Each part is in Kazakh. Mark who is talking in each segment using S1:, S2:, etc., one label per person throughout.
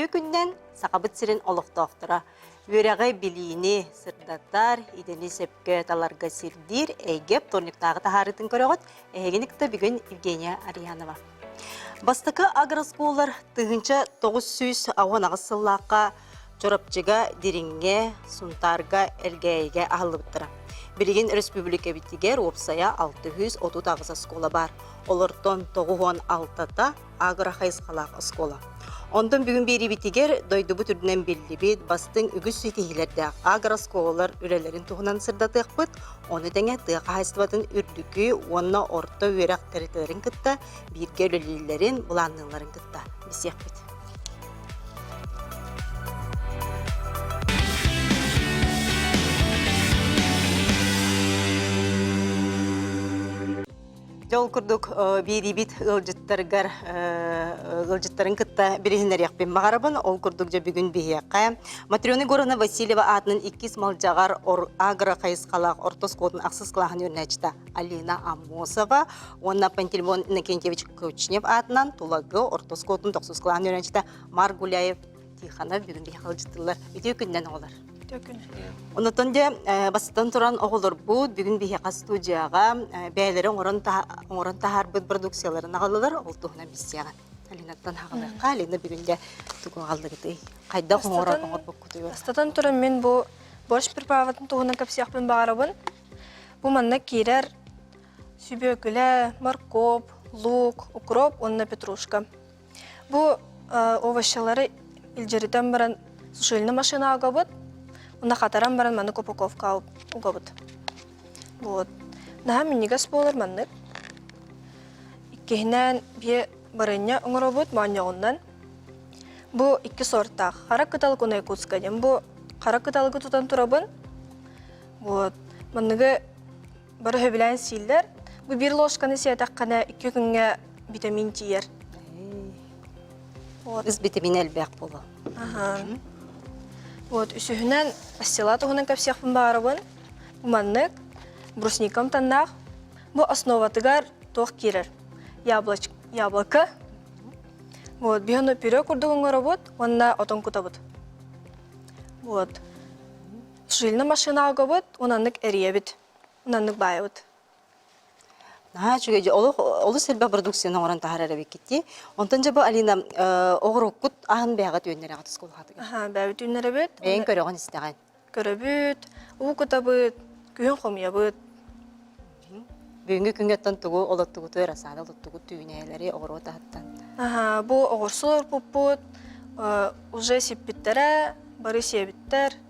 S1: Ütü günden saqabıt sirin oluqtoqtıra. Üreğe bilini sırdatar, ideni sepke talarga sirdir, eygep torniktağı taharitın köröğüt, eğeginikta bugün Evgeniya Ariyanova. Bastıkı agroskolar tığınca 900 ağın ağısıllaqqa, çorapçıga, diringe, suntarga, elgeyge ahılıbıttıra. Bilgin Respublika bitiger opsaya 630 skola var. Olorton 96'da agroxayısqalaq skola. Ondan bugün biri bitiger doydu bu türünden bildi bit bastın ügüs sütihilerde agroskolar ürelerin tuğunan sırdatık bit, onu denge tığa hayıstıvatın ürdükü, onna orta üyerak teritorin kıtta, bir gölülülerin bulanlıların kıtta. Bisiyah bit. Жол курдук бирибит ылжыттарын кытта бирихинер яқпен мағарабын, ол курдук жа бүгін бейеққа. Матрионы Горана Васильева атының 2 малжағар агро-қайысқалақ ортос қодын ақсыз қылағын өрнәчті Алина Амосова, онна Пантелеймон Иннокентьевич Кочнев атынан тулагы ортос қодын 9 қылағын өрнәчті Маргуляев Тиханов бүгін бейеқ ылжыттылар. Өте күннен олар. Онотон де бастан туран оғылыр бұд, бүгін бейеқа студияға бәйлері оңырын тахар бұд продукцияларын ағалылар, ол тұғына бісияған. Алинаттан ағалыққа, Алина бүгін де тұғын қалды кеті. Қайда оңырын оңыр бұд күті.
S2: Бастан туран мен бұл борщ приправатын тұғына кәпсияқпен бағарабын. Бұл манна кейрер сүбекілі, моркоп, лук, укроп, онна петрушка. Бұл овощалары илжеритен баран сушильна машина ағабыд. Онда қатаран баран маны копаковка угабыд. Вот. Наха минигас болар маннык. Иккехинен бие барыня оңыробыд мааньягындан. Бу 2 сорттақ. Қара кыталык онай кутскаден. Бу қара кыталыгы тутан турабын. Вот. Манныгы бары хөбілән силдер. Бу 1 ложканы сиятақ қана 2 күнге витамин тиер.
S1: Біз витамин әлбәқ болу.
S2: Ага. Вот, үсүһүнен астила туһунан кәпсияқпын бағарабын. Бу маннык, брусникам таннақ. Бу основатыгар тоқ кирер. Яблоко. Вот, бихону пюре курдугун горобут, онна отон кутабыт. Вот. Сушильна машина агабыт, онаннык эриебит. Онаннык байыбыт.
S1: Чүгеже олы сәлбә продукцияның орын тахарары бекетті. Онтан жабы Алина оғырыққыт ағын бәғат өйінлері ағатыз қол қаты.
S2: Бәбіт өйінлері бет.
S1: Бәйін көріған істеген.
S2: Көрібіт, ұқыта бұт, күйін қомия бұт.
S1: Бүгінгі күнгеттен тұғы олаттығы төр асады, олаттығы түйінелері оғырығы тағыттан.
S2: Бұл оғырсылар бұт, уже сеппіттері, бары себіттер,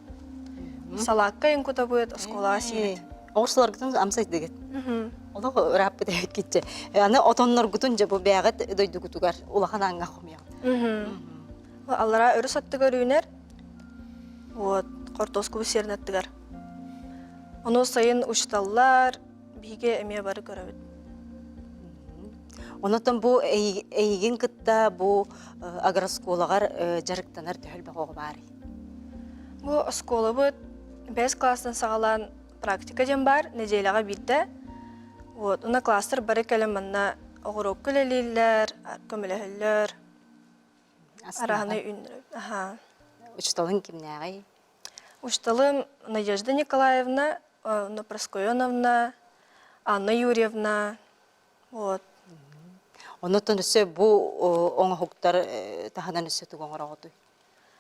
S2: салаққа ең күта бұт, осколаға сейбіт.
S1: Оғырсылар күтін амсайды дегет. Олығы раппы дәйт кетті. Аны отонлар күтін жабы бәғыт дөйді күтігер, олақан аңға қомияғы.
S2: Аллара өрі саттығар үйінер, қортос күбі серін әттігер. Оны сайын ұшталылар, бейге әме бары көрәбіт.
S1: Онытын бұл әйген күтті бұл агросколағар жарықтанар төхіл бәғоғы бары.
S2: Бұл осколы бұд 5 кластан сағалан практика ден бар, неделяға білді. Уна кластер бары кәлем манна оғырок көлелелер, көмілелер, арағыны үйіндіріп.
S1: Учталың кімне ағай?
S2: Учталым Надежда Николаевна, Проскоеновна, Анна Юрьевна.
S1: Онытын үсі бұл оңа хуқтар тағынан үсі тұғын орағыды.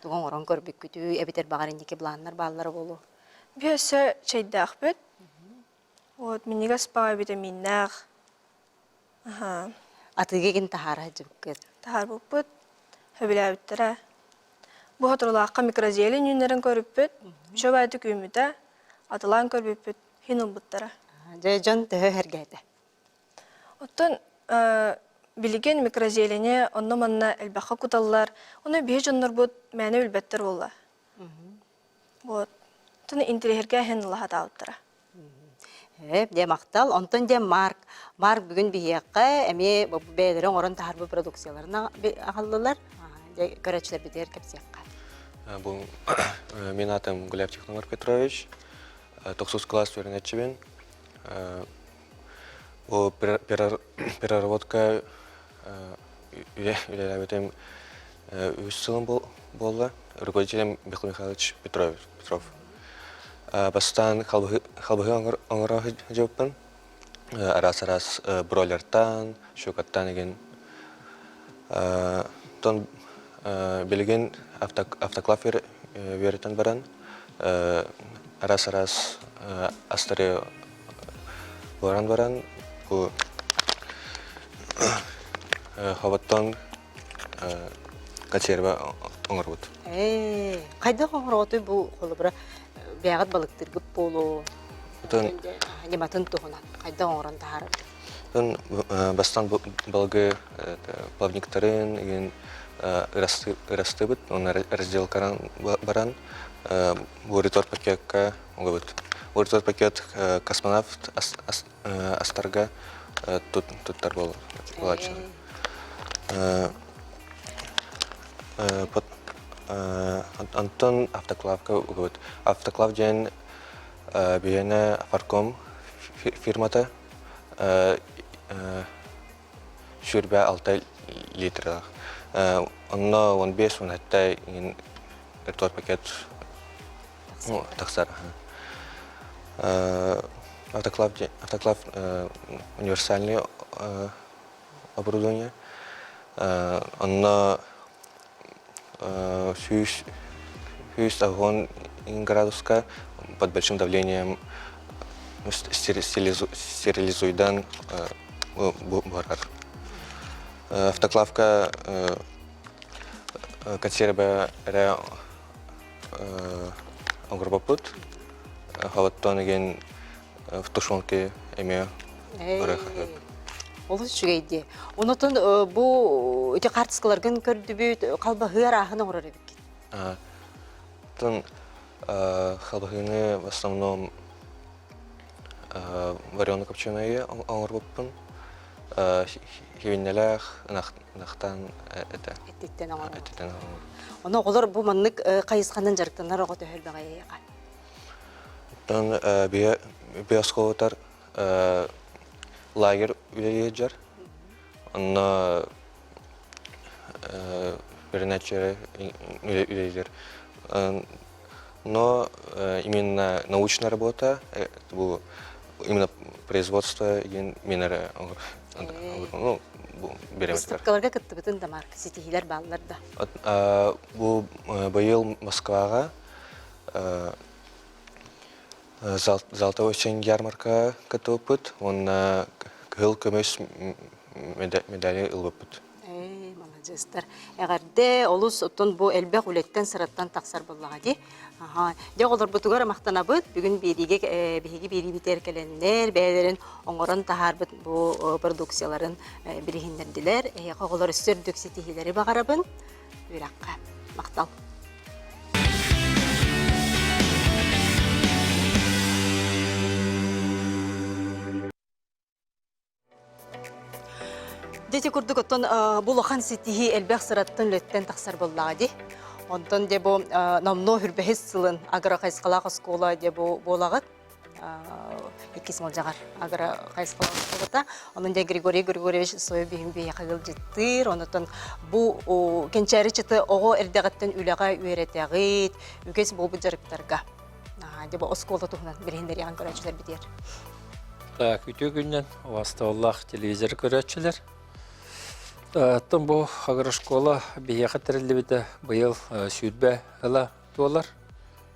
S1: Тұғын орағын көрбек күті, әбетер бағарын неке бұланлар бағалары болу.
S2: Бүйесі чайдақ бет. Минига спага витаминнах.
S1: Атыге ген тахара жібіккет.
S2: Тахар бұппыт, хөбілі әбіттірі. Бұ хатырлаққа микрозелі нүнерін көріппіт, шөп әйті күйіміті, атылан көріппіт, хиныл бұттыры.
S1: Жон түхі әргейді.
S2: Оттын білген микрозеліне, онны манна әлбәққа күталылар, оны бей жонлар бұт мәні үлбәттір болла. Тұны интелігерге хинылы хата ауттыры.
S1: Де мақтал, онтон де Марк. Марк бүгін бейеққа әме бәйлерін орын тахарбы продукцияларына ағалылар. Көрәтшілер бедер кәпсеққа.
S3: Бұл мен атым Гуляб Тихомир Петрович, 9 класс өрінетші Бұл переработка үйләбетім үз сылым болды. Руководителем Михаил Михайлович Петров. Бастан халбыгы оңырағы жауыппын. Арас-арас бролертан, шукаттан еген. Тон білген автоклав веретен баран. Арас-арас астары баран. Бұл хаваттан катерба оңыр бұд.
S1: Қайда оңыр оты бұл қолы бұра бәғат балықтыргып болу? Нематын туғынан, қайда оңырын тағары?
S3: Бастан балғы плавниктарын ырасты бұд, оны разделкаран баран. Бұл ретор пакетка оңы бұд. Бұл ретор пакет космонавт астарға туттар болачын. Антон автоклавка ұғыд. Автоклав жән бейені Фарком фирмата шүрбә 6 литрі. Онна 15-16 ретор пакет тақсар. Автоклав универсальный оборудование. Онна 6 огонь градуска под большим давлением стерилизуйдан барар. Автоклавка консерве огурбапут, хаваттан еген в тушенке эме барах.
S1: Олыс жүгейді. Онытын бұл өте қартысқаларғын көрді бүйт қалбағығар ағын оңырар ebekкен?
S3: Тон қалбағыны в основном варено-копченые оңырбаппын. Хевеннелях, нақтан әті.
S1: Әттеттен оңырар. Оны олар бұл маннық қайысқандан жарықтанар оғы төхел бағай еған?
S3: Тон биосковатар лагер үлелер жар. Онна переначеры үлелер. Но именно научная работа, именно производство минера. Ну, берем это.
S1: Выставкаларға күтті бүтін дамар, сетихилер балыларда.
S3: Бұл байыл Москваға Золотой осень ярмарка катып бұд, онна күл көмес медали ұлбып бұд.
S1: Молодецтер. Әғарде олыс оттон бұл әлбәқ үлеттен сыраттан тақсар болуға де. Де олар бұтығар мақтана бұд, бүгін беріге бері бітер кәлендер, бәлерін оңырын тағар бұд бұл продукцияларын бірігіндерділер. Олар үстер дөксетихилері бағарабын, үйраққа мақтал. Дети күрдік оттон бұлақан сетихи әлбәқ сыраттын лөттен тақсар болуға де. Онтон де бұл намно хүрбәхес сылын агара қайсқалақ оскола де болағыт. 2 смол жағар агара қайсқалақ осколата. Онын де Григорий Григорьевич сойы бейін бейі қағыл жеттір. Онытын бұл кенчәрі чыты оғы әрдеғаттен үліға үйеретеғит. Үкес бұл жарықтарға. Де бұл оскола тұғынан біріндер яғын көрәтшілер бітер.
S4: Күті күннен Вастауллах телевизор көрәтшілер. Аттан бұл агрошкола бейеқі тірілі біті бұйыл сүйдбә ғыла туалар.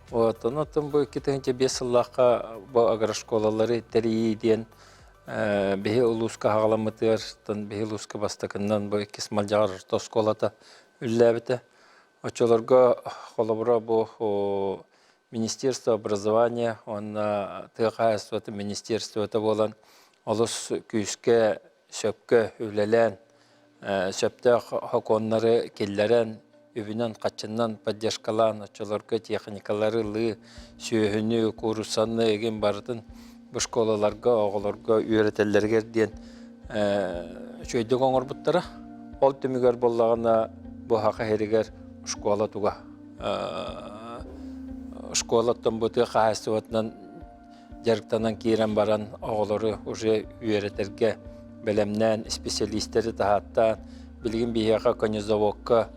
S4: Аттан бұл 2-5 сыллаққа бұл агрошколалары тәрейі ден бейі ұлысқа ғаламытыр, бейі ұлысқа бастықыннан бұл 2 смалжағыр тосколата үлі біті. Очоларға қолабыра бұл Министерство образования, тығайыстығы министерствоты болан, олыс күйіске сөпкі үлелен, сөпті хоконлары келлерен, өбінен қатшыннан поддержкалан, очоларға техникалары лы, сүйіні, курусаны еген бардың бұл школаларға, оғыларға, үйретелерге ден шөйдік оңыр бұттары. Ол түмігер болағына бұл хақы херігер школа туға. Школаттан бұты қағыстығытынан жарықтанан кейрен баран оғылары уже үйретерге білімнен специалистері тағаттан білген бейеға конезавокқа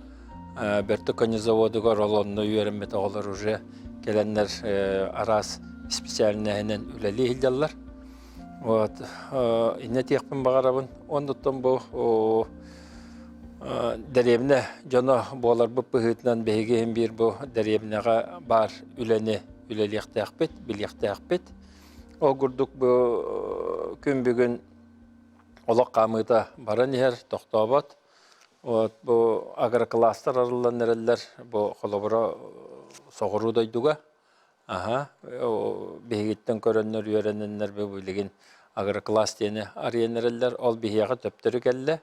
S4: Берті конезаводыға ролонны үйерімет оғылар уже келенлер арас специальнәһенен үләли хилдаллар. Вот, инне тиякпен бағарабын. Ондыттан бұл дәребіне жона болар бұл пұхытынан бәйгейін бір бұл дәребінеға бар үләне үләліяқты ақпет, біліяқты ақпет. О күрдік бұл күн бүгін олақ қамыда баран ер, тоқтабат. Вот, бұл агрокластар арылан әрелер бұл қолабыра соғыру дайдуға. Бейгеттен көрінер үйерененлер бөлігін агрокласс дені арыенерелер ол бейеға төптірі кәлі.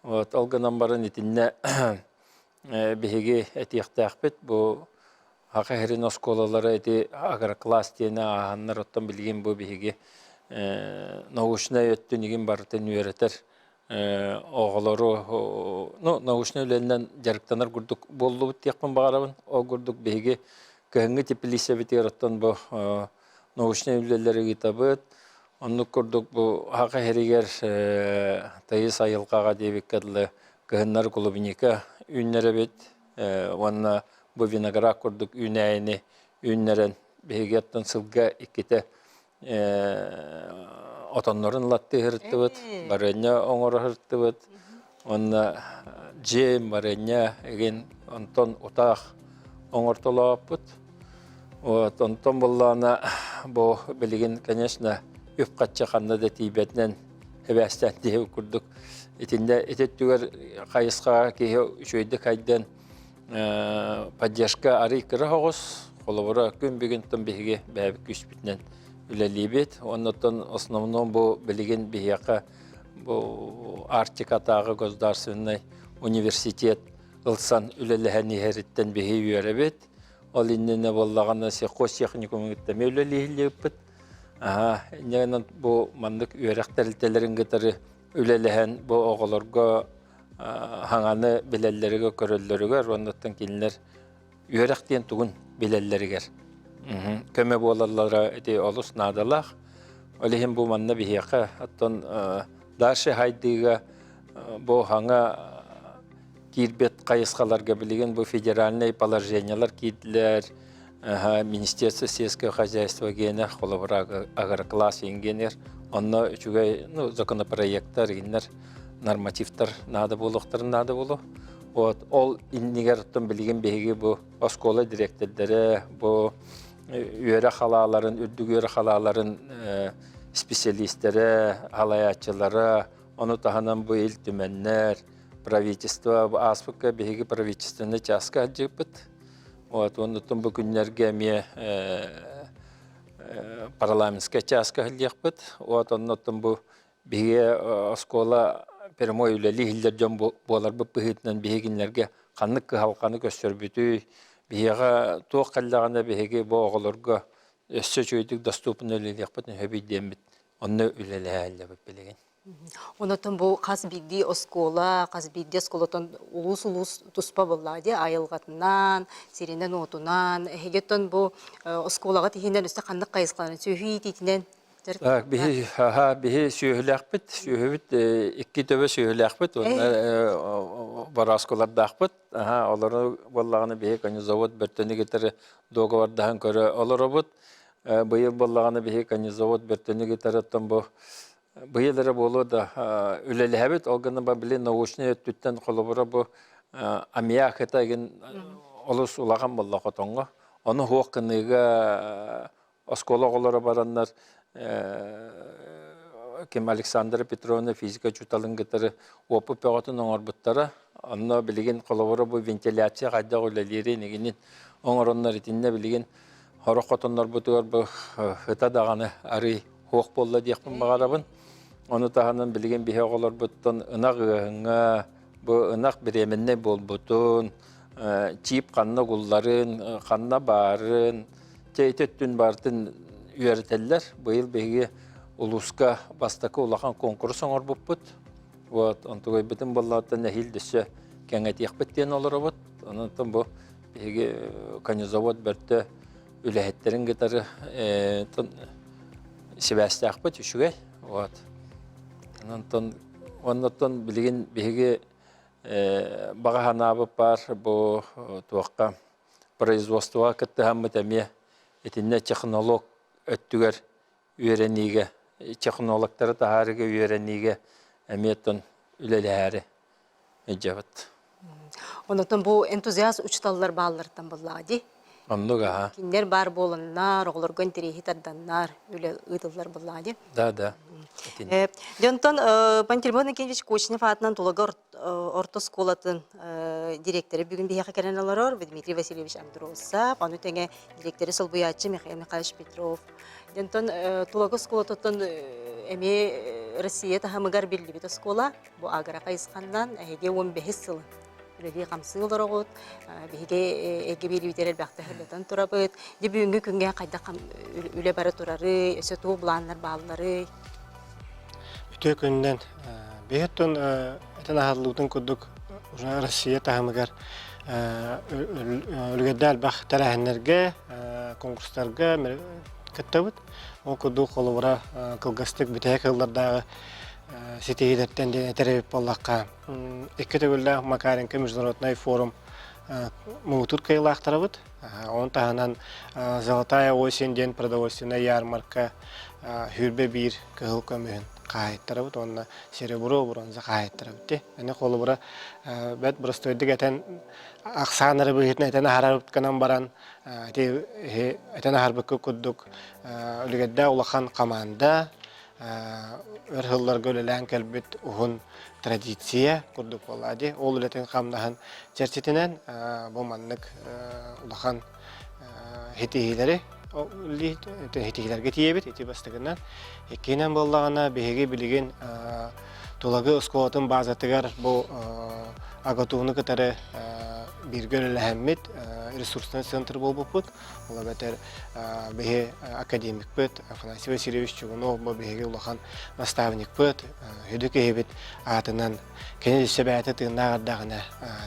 S4: Ол ғынан барын етінне бейге әтияқты ақпет. Бұл аға херин осколалары әті агрокласс дені ағаннар оттан білген бұл бейге наушына өттін еген барытын үйеретер. Оғылары, наушына өлелінен жарықтанар күрдік болу бұт яқпын бағарабын. О күрдік бейге кәңгі тепілесе бітер оттан бұл наушына өлелері кетабыд. Оны күрдік бұл аға херигер тайыз айылқаға дебек кәділі кәңінлар құлыбынекі үйінлері бет. Онына бұл виноград күрдік үйінәйіні үйінлерін бейге аттан сылға екеті отоннорын латты хыртты быт, барыня оңоры хыртты быт. Онна жем барыня еген онтон утақ оңортолап быт. Онтон боллана бұл білген, конечно, үп қатча қанна да тейбетінен әбәстен дейі күрдік. Етінде ететтігер қайысқа кейі үшөйді қайдан поддержка ары кірі хоғыз, қолыбыра күн бігінтін бейге бәбік күшбітінен үләлейбет. Оннан основном бұл білген бейяқа бұл Арктикатағы государственный университет ылсан үләліхән ехеріттен бейге үйеребет. Ол иннене боллағаны сеқос техникумыңыттаме үләлейбет. Негенен бұл мандық үйерек тәрілтелерін гітары үләліхән бұл оғыларға хаңаны біләллеріге көрілдерігер. Оннан келінер үйеректен тұғын біләллерігер. Көмі болалары әте олыс надалақ. Олеген бұл манна бейеқі. Аттон даршы хайдыға бұл хаңа кирбет қайысқаларға білеген бұл федеральный положениялар кейділер. Министерство сельского хозяйства генер, қолыбыра агрокласс енгенер. Онна үшігай законопроекттар, нормативтар нады болуқтарын нады болу. Ол иннигер тұн білген бейге бұл оскола директордері, бұл үйері қалаларын, үрдік үйері қалаларын специалистері, алаятчылары, оны тағанан бұл ел түменнер, правительство, аспыққа бейге правительствоны часқа жепіт. Оны тұн бұл күнлерге ме парламентская часқа жепіт. Оны тұн бұл бейге оскола перемой үлелі хилдерден болар бұл бұхетінен бейгенлерге қанық халқаны көстөрбүтүй, бейеға тоқ қалдағанда бейге бұл оғылырға өссө чөйдік доступын өлелі еқпетін хөбейден біт. Оны үлелі әлі бұл білеген.
S1: Онытын бұл қазбейді оскола, қазбейді осколатын улус-улус тұспа болады, айылғатынан, серенен отынан. Хегеттен бұл осколаға тегенен үсті қандық қайысқаланы сөйі дейтінен.
S4: Бихи сүйіләқпіт, ikki төбі сүйіләқпіт, бар асколардақпіт. Олары болағаны бихи конезавод бөртіні кетері доғавардағын көрі олары бұд. Бұйыл болағаны бихи конезавод бөртіні кетері тұн бұл. Бұйылары болу да үлелі әбіт, олғаны ба білі наушны өттіттен қолыбыра бұл амиак eta еген олыс улаған болла қотонға. Оны хоққыныға оскола олары барандар Кем Александра Петровна физика чуталын гетері опы пеғатын оңарбыттары. Онна білген қолабыры бұл вентиляция қайда ғылелері негенен оңаронлар етінде білген хорық қотынлар бұтығар бұл ғыта дағаны әрі хоқ болла дейқпін бағарабын. Оны тағанын білген бейе ғылар бұттын ынақ ғыңа, бұл ынақ біременне бол бұтын, чип қанна ғылларын, қанна барын, тәйтеттін бартын үйәрітелер. Бұйыл бейге улуска бастакы улақан конкурс оңыр бұп бұд. Онтығай бітін боллағыттан әхил дүсі кәңәт еқпеттен олары бұд. Онытын бұл бейге конезавод бәрті үләхеттерін кетары себәсті ақпыт үшіге. Онытын білген бейге бағаханабы бар бұл туаққа производствоға кітті хамы тәме етіне технолог өттігер үйренеге, технологтары тағарыға үйренеге әметтің үлелі әрі өджабыт.
S1: Онотон бу энтузиаст учталлар бааллардан буллади.
S4: Оннуға,
S1: Киндер бар болыннар, оғлоргон терехи тарданнар, үле ыдыллар буллади.
S4: да.
S1: Донтон Пантелеймон Никитич Кочнев атынан тулага орто школатын директоры бүгін бияқы кәрен аларор, Дмитрий Васильевич Андросов, аны тәңе директоры Солбуячы Михаил Михайлович Петров. Донтон тулага школатын эме Россия тахамыгар билли бит школа, бу агара кайсқандан әге 15 сыл. Үлелі қамсын оларағыт, бейге әге бейли битерел бәқті хәлден тұрабыт. Де бүгінгі күнге қайда үле бары тұрары, өсі туы бұланлар бағылары.
S5: Үтө күннен бейеттон әтен ағадылығытын күрдік Россия тағымығар үлгеддәл бақ тәрәхінлерге, конкурстарға кәттәбіт. Ол күрдік қолыбыра қылғастық бітәйі қылдардағы сетейдерттен ден әтәребіп болаққа. Екі төгілді Макаренко международный форум мұғытыр кайлақтырабыт. Он тағынан Золотая осень ден продовольственная ярмарка хүрбе бір кығыл көмігін қайттырабыт. Онына серебро бұрынза қайттырабыт. Әне қолы бұра бәт бұрыстойдық әтен ақсаныры бұғытын әтен ағарабыт қанан баран әтен ағарбықы күддік үлігедді ұлақан қаманда өрхыллар гөлелән кәлбет ұғын традиция күрдік болады. Ол үлетін қамдахан жерчетінен бұл маннық ұлақан хетихилері хетихилерге тиебет, еті бастығынан. Еккенен болағына бейге білеген тулагы ұскуатын базатығар бұл ағатуыны кітары bir görüləhəmmit resurslar центр бол бұпыт. Ола бәтер бейге академик бұт, Афанасий Васильевич Чугунов бұл бейге улахан наставник бұт, хүдік ебет атынан кәне сөбәті тыңнағардағына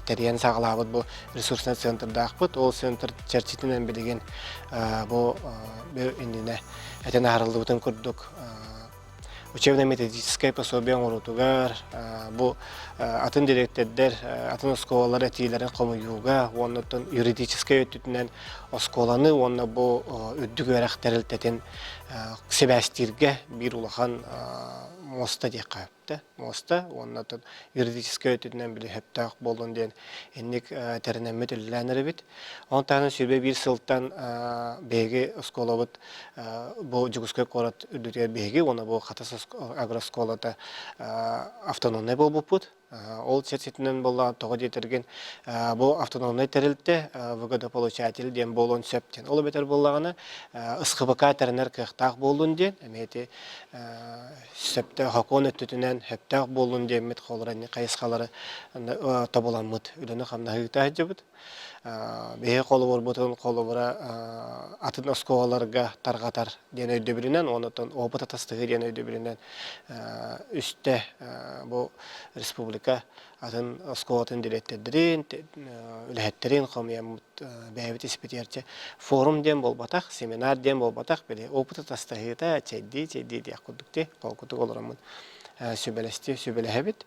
S5: тәриян сағылабыт бұл ресурсlar центрдақ бұт. Ол центр чәрчетінен білеген бұл үндіне әтен ағырылды бұтын күрдік. Учебно-методическое пособие орутугар, бу атын директордер, атын осколалар этилерин комуюга, оннотон юридическое өттүтүнөн осколаны, онна бу өддүк өрөктөрүлтетин себастирге бир улахан моста деп кайыпты. Моста, оннотон юридическое өттүтүнөн били хептак болдун ден энник теренемет үлләнери бит. Онтаны сүрбе бир сылтан беги осколобут бу жугускө корот өдүтө беги, оны бу катас агросколата автономный болбупут. Ол чертетинен болған тоғы детерген бұл автономный терілтті выгодополучатель ден болуын сөптен. Ол бетер болғаны ысқыбыка терінер кықтақ болуын ден, әметі сөпті хакон өттітінен хөптақ болуын ден мет қолыраны қайысқалары табылан мұт үліні қамна ғыта жабыд. Бейе қолы бар бұтын қолы бара атын осколаларға тарғатар ден өйді бірінен, онытын опыт атастығы ден өйді бірінен үсті бұл республика атын осколатын директордерін, үләттерін қомиямыт бәйбіт еспетерче форум ден бол батақ, семинар ден бол батақ, біле опыт атастығы да чәйді дек күдікте қолқыты қолырамын. Sübelesti, sübelehebit.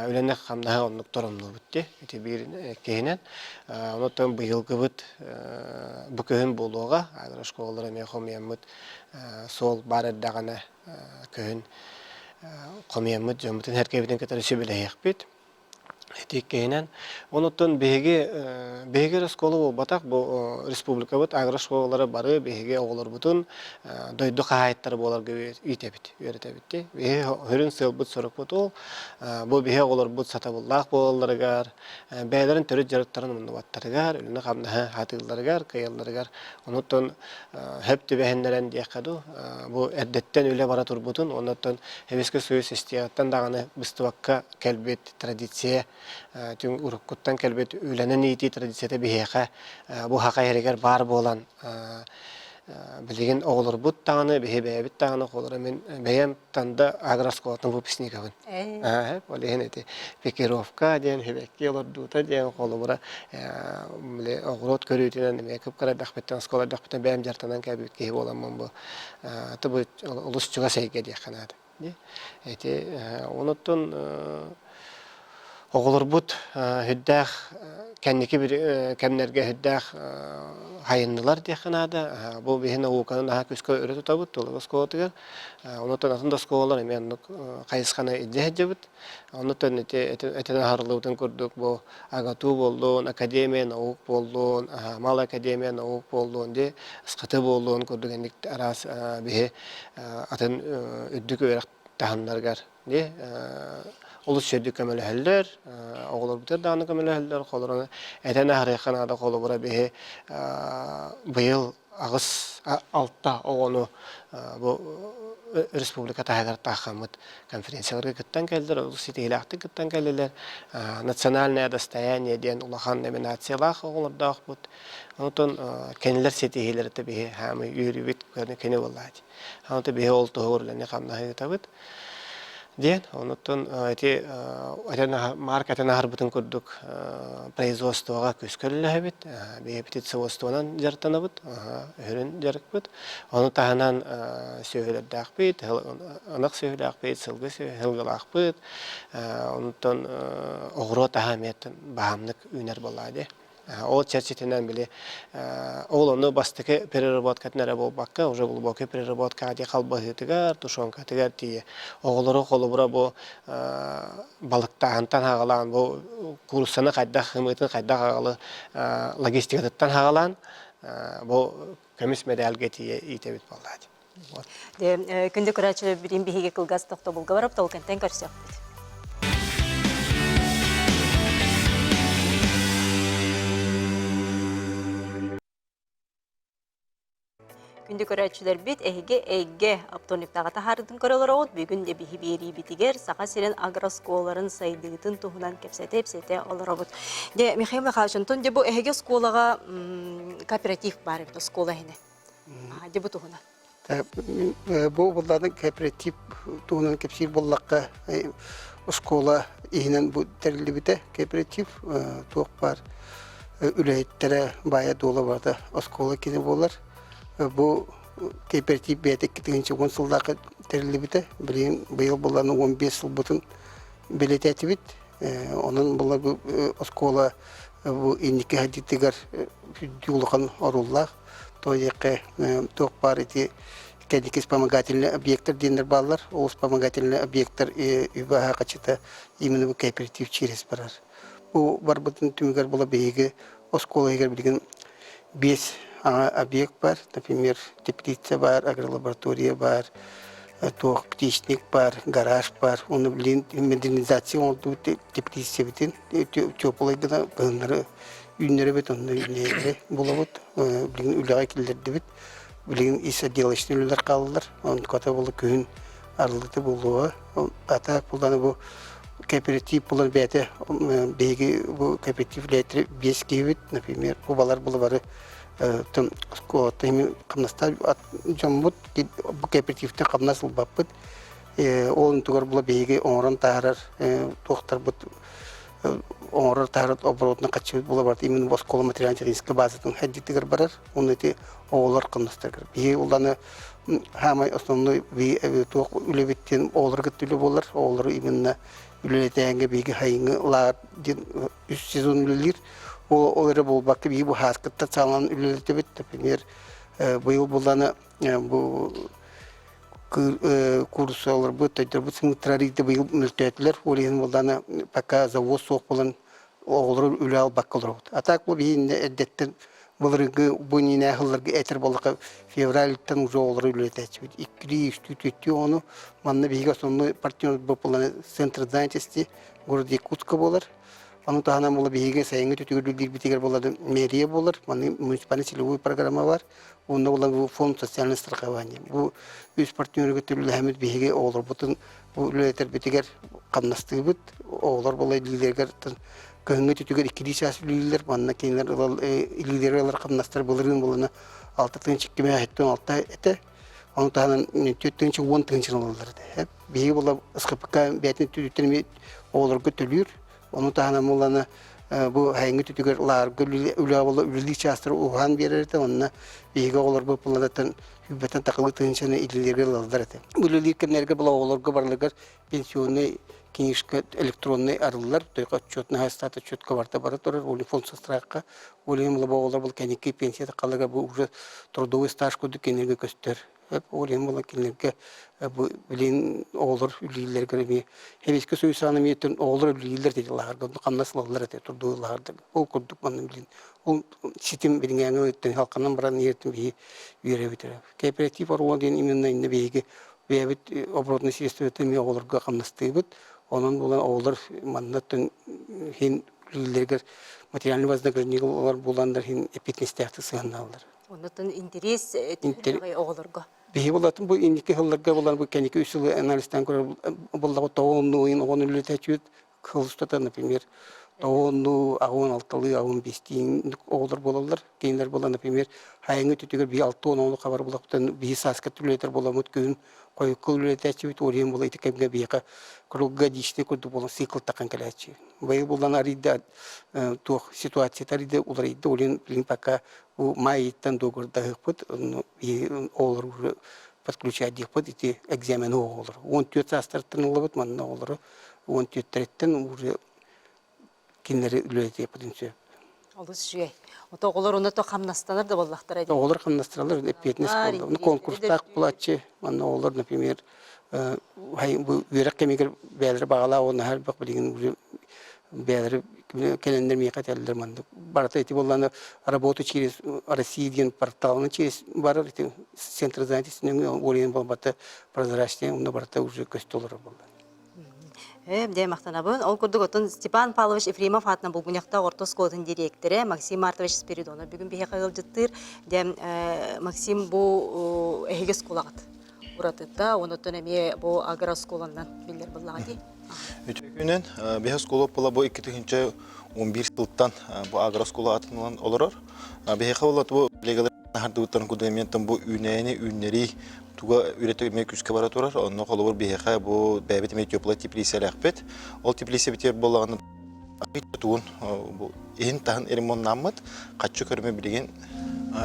S5: Ölenle kamdaha onluk torumlu bitti. Eti bir kehinen. Ondan bu yılgı bit bu köyün buluğa. Agroşkoğulları meykomiyemut sol baradağına köyün komiyemut cömütün her keviden kadar sübelehek bit. Eti kehinen. Ondan beyge skolu bol batak bu respublika bit agroşkoğulları barı beyge oğulur butun doydu kahayetleri bolar gibi üytebit, öğretebitti. Beyge hürün sıl bit soruk bit ol. Bu beyge oğulur bit satabıllak boğulları gar. Beylerin törü jarıktarın mınıvatları gar. Ölüne kamda hatılları gar, kayalları gar. Ondan hep tübehenleren diye kadu. Bu erdetten öyle baratur butun. Ondan heveske söğüs istiyattan dağını bıstıvakka kelbet tradisiye tüm urukuttan kelbet öğlenen iyiti tradisiyete biheka bu haka hereger bar bolan bilgin oğulur but tağını bihe beyabit tağını kolur men beyem tanda agroskolatın bu pisnikavın hep olehen eti Pekirovka diyen hebekki olur duta diyen kolubura bile oğulot körüytünen mekip kara dakbetten skolar dakbetten beyem jartanan kelbet kehi bolanman bu tabi ulusçuğa seyge diye kanadı eti onutun Оғылырбыт хүддәқ кәннекі бір кәмнерге хүддәқ хайыннылар дияқынады. Бұл бейін оғуканын аға көскі өрет ұтабыт, олығы сколатығыр. Онытын атын да сколалар, мен қайысқана идде әджебіт. Онытын әтені харылығытын көрдік, бұл ағату болуын, академия науық болуын, мал академия науық болуын, де ысқаты болуын көрдік әндік арас бейі атын үддік өрек тағынларғар. Олыс сөйді көмелі оғылыр бұтыр дағыны көмелі әлдер, қолыраны әтәні харайқан ада қолы бұра бейі бұйыл ағыс алтта оғыны республика тағыдар тақамыд конференцияларға күттен кәлдер, олыс сетейлақты күттен кәлелер, национальное достояние ден улахан номинациялақ оғылырдақ бұд. Онытын кәнелер сетейлерді бейі хәмі үйірі бет кәне болады. Оныты бейі ол тұғырләне қамнағы табыд. Ден, онуттан марк әтен арбытын көрдік производствоға көскөлі әбет, птицеводстводан жартаны бұд, өрін жарық бұд. Оны тағынан сөйлерді ақпет, ынық сөйлі ақпет, сылғы сөйлі ақпет. Онуттан оғыру тағаметтін бағамлық үйнер болады. Ол чәрчетінен біле, ол оны бастықы переработкатынары бол баққа, уже бұл бақы переработка аде қалбағытығар, тушонкатығар тие. Оғылары қолы бұра бұл балықтағынтан ағалан, бұл курсаны қайдақ, хымытын қайдақ ағалы логистикатыттан ағалан, бұл көміс медалге тие итебет болады.
S1: Күнді көрәчі бірін бейге қылғас тоқты бұлға барып, толкентен көрсек бұд. Күнді көрәтшілер бет әйге аптониктаға тахарытын көрілер оғыт, бүгін де бейі бейрі бітігер, сақа сирен агросколарын сайдығытын тұғынан кепсете олар оғыт. Михаил Михайловичтон, бұл әйге сколаға кооператив бар еді, скола әйне. Бұл тұғына?
S6: Бұл бұллардың кооператив тұғынан кепсер боллаққа скола ейінен бұл тәрілі біті кооператив тұқ бар. Үләйттері бая долы барды, скола кені болар. Бұл кооператив бәйтік кетігінші 10 сылдағы тәрілі біті, бұйыл бұлларының 15 сыл бұтын белет әті біт. Оның бұллар бұл оскола енекі әдеттігер үліған оруллақ. Тойеқы тоқ бар еті кәдекі спомагательный объекттер дейіндер балар. Ол спомагательный объекттер үйбаға қачыта именно бұл кооператив через барар. Бұл бар бұтын түмігер бұла бейгі оскола егер білген 5 объект бар, например, теплица бар, агролаборатория бар, птичник бар, гараж бар. Оны білген модернизация олды теплица бітін, теплайдына бұғынлары үйінлері бет, оны үйінлері бола бұд, білген үліға келдерді бет, білген исоделочный үлілер қалылар, оны қата болы күйін арылыды болуға. Ата бұлданы бұл кооператив бұлын бәті, бейгі бұл кооператив ләйтірі 5 кейбет, например, бұл балар бұлы бары тым скотами камнастар жомбут бу кооперативте камнасыл баппыт ол тугар була беге оңран таарар токтар бут оңрар таарат оборотна качып була бар именно боскола материал-технический базатын хаддитигер барар онети оолар камнастар беге уланы хамай основной би ток үлебеттен оолар гыттылы болар оолар именно үлелетеңге беге хайыңы лар 3 сезон үлелер Олары бұл бақы бейі бұл хаскытта салан үлелеті бет, например, бұйыл бұланы курсы олар бұд, өйдер бұд сыңғыттырарыйды бұйыл мүлтетілер, олайын бұланы бақа завоз соқ болан олар үлі ал бақы олар бұд. Атақ бұл бейінне әдеттен бұларыңғы бұніне әғыларға әтір болыққа февральттен ұзы олар үлелеті әтші бет. 2-3 оны манны бейге сонны партнер бұл бұланы центр занятости город Якутска болар. Оның тағынан бұл бейге сайынғы төтігірлік бітігер болады мэрия болар, муниципальный целевой программа бар, онда бұл фонд социальный страхование. Бұл өз партнерігі түрлі әмет бейге олар бұтын, бұл үлелетер бітігер қамнастығы бұт, олар бұл үлелергер көхінгі төтігер 2 сәс үлелер, манна кейінлер үлелер қамнастар бұлырын бұлыны 6 чеккеме әйттен 6 әті, оның тағынан 4-10 тыңшын оларды. Бейге бұл ұсқыпыққа бәйтін түттерме оларға төлір, Onu tahana mulana bu hayngı tütüger largı ulabılı ülülük çastırı uğan verirdi. Onunla beyge olur bu pulladatan hübbeten takılı tığınçanı ilgilerge laldır eti. Ülülük kenlerge bula olurga barlıgar pensiyonu книжка электронный арылар, только отчетная стата четко варта баратор, ули фонд страхка, ули млабовалар был кеники пенсия калага бу уже трудовой стаж коду кенеге көстер. Ули мла кенеге бу билин олар үлилер греби. Хевиске суйсаны метен олар үлилер dedi ларга, камнаслалар dedi трудовой ларда. Ол курдук манын билин. Ол ситим билингәнгә өттен халкынан баран ертим би йөре битер. Кооператив орган именно инде беге бебит оборотный средства теми оларга камнастыбыт. Onun bulan oğullar mannattın hin lillerger материальный вознаграждение олар буlanlar hin epitnestәхты сыгынналар.
S1: Онытын интерес түйрәгәй оғылырға.
S6: Бихи булатын бу индики хылларга булар бу кеники үсүле анализтан көрө буллагы тоонну ин огон үлетәчүт кылыстата, например, тоонну агон алтылы агон бестин оғылар булалар. Кейинлер була, например, хайыңы түтүгөр би 6 оны кабар булактан би саска түлетер буламыт күн койкул үлетәчүт орен була итекемге бияка кругогодичный курду болон цикл такан келечи. Быйыл булдан арида тух ситуация тарида уларыйда олен билин пока у майыттан догорда хыпыт олар уже подключать дихпыт эти экзамены олар. 14 астартын улабыт манна олар 14 треттен уже кинлери үлете подинче.
S1: Алыс жүй. Ото оғылар оны то қамнастаныр да боллақтар әден.
S6: Олар камнастыралар эпетнес болду. Конкурстак булачы манна олар, например, bu yürek kemikler beyler bağla onu her bak bilgin beyler kelenler mikat eller mandı. Barata eti bollanı работу через Россияден порталын через бар эти центр занятости орен болбата прозрачный онда барата уже көстөлөр болду.
S1: Де мақтанабын. Ол күрдік отын Степан Павлович Ефремов атынан бұл бұнақта ортос kodun директоры Максим Мартович Спиридонов. Бүгін бейе қағыл жыттыр. Де Максим бұл әйге сколағыд. Уратыда, оны төнеме бұл агросколаннан білдер бұллағыды.
S7: Өтекөнен бейе сколы бұла бұл 2011 сылттан бұл агроскола атынан олырыр. Бейе қағылат бұл легалар нағардығыттан күдеметтен бұл үнәйіне үннері туга üretime küske bara turar. Onun kolor bir heka bu bebetime topla tiplise lehbet. Ol tiplise biter bolağını tuğun bu ehin tahan erimon nammat kaççı körme bilgen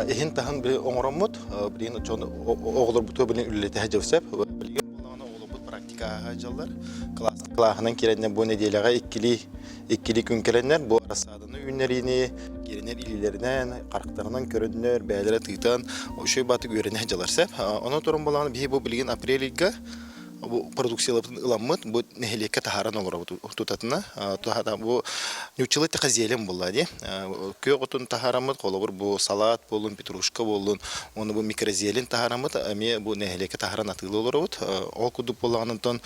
S7: ehin tahan bir onramut bilgen çoğun oğullar bu bilen ülete hacavsep bilgen bolağını oğlu bu praktika hacallar klasından kirenler bu nediyelaga ikkili gün kelenler bu arasadını ünlerini gelenler illerinden, karakterlerinden körünler, beylere tıktan o şey batık öğrenen hacılarsa. Ona torun bolağını bir bu bilgin aprelilga bu produksiyaların ılanmıt bu neheliyeke taharan olur bu tutatına. Tuhada bu nüçüle tekaziyelem bulladı. Köy otun taharamıt kolabur bu salat bolun, petruşka bolun, onu bu mikraziyelin taharamıt ama bu neheliyeke taharan atılı olur bu. O kudup bolağının ton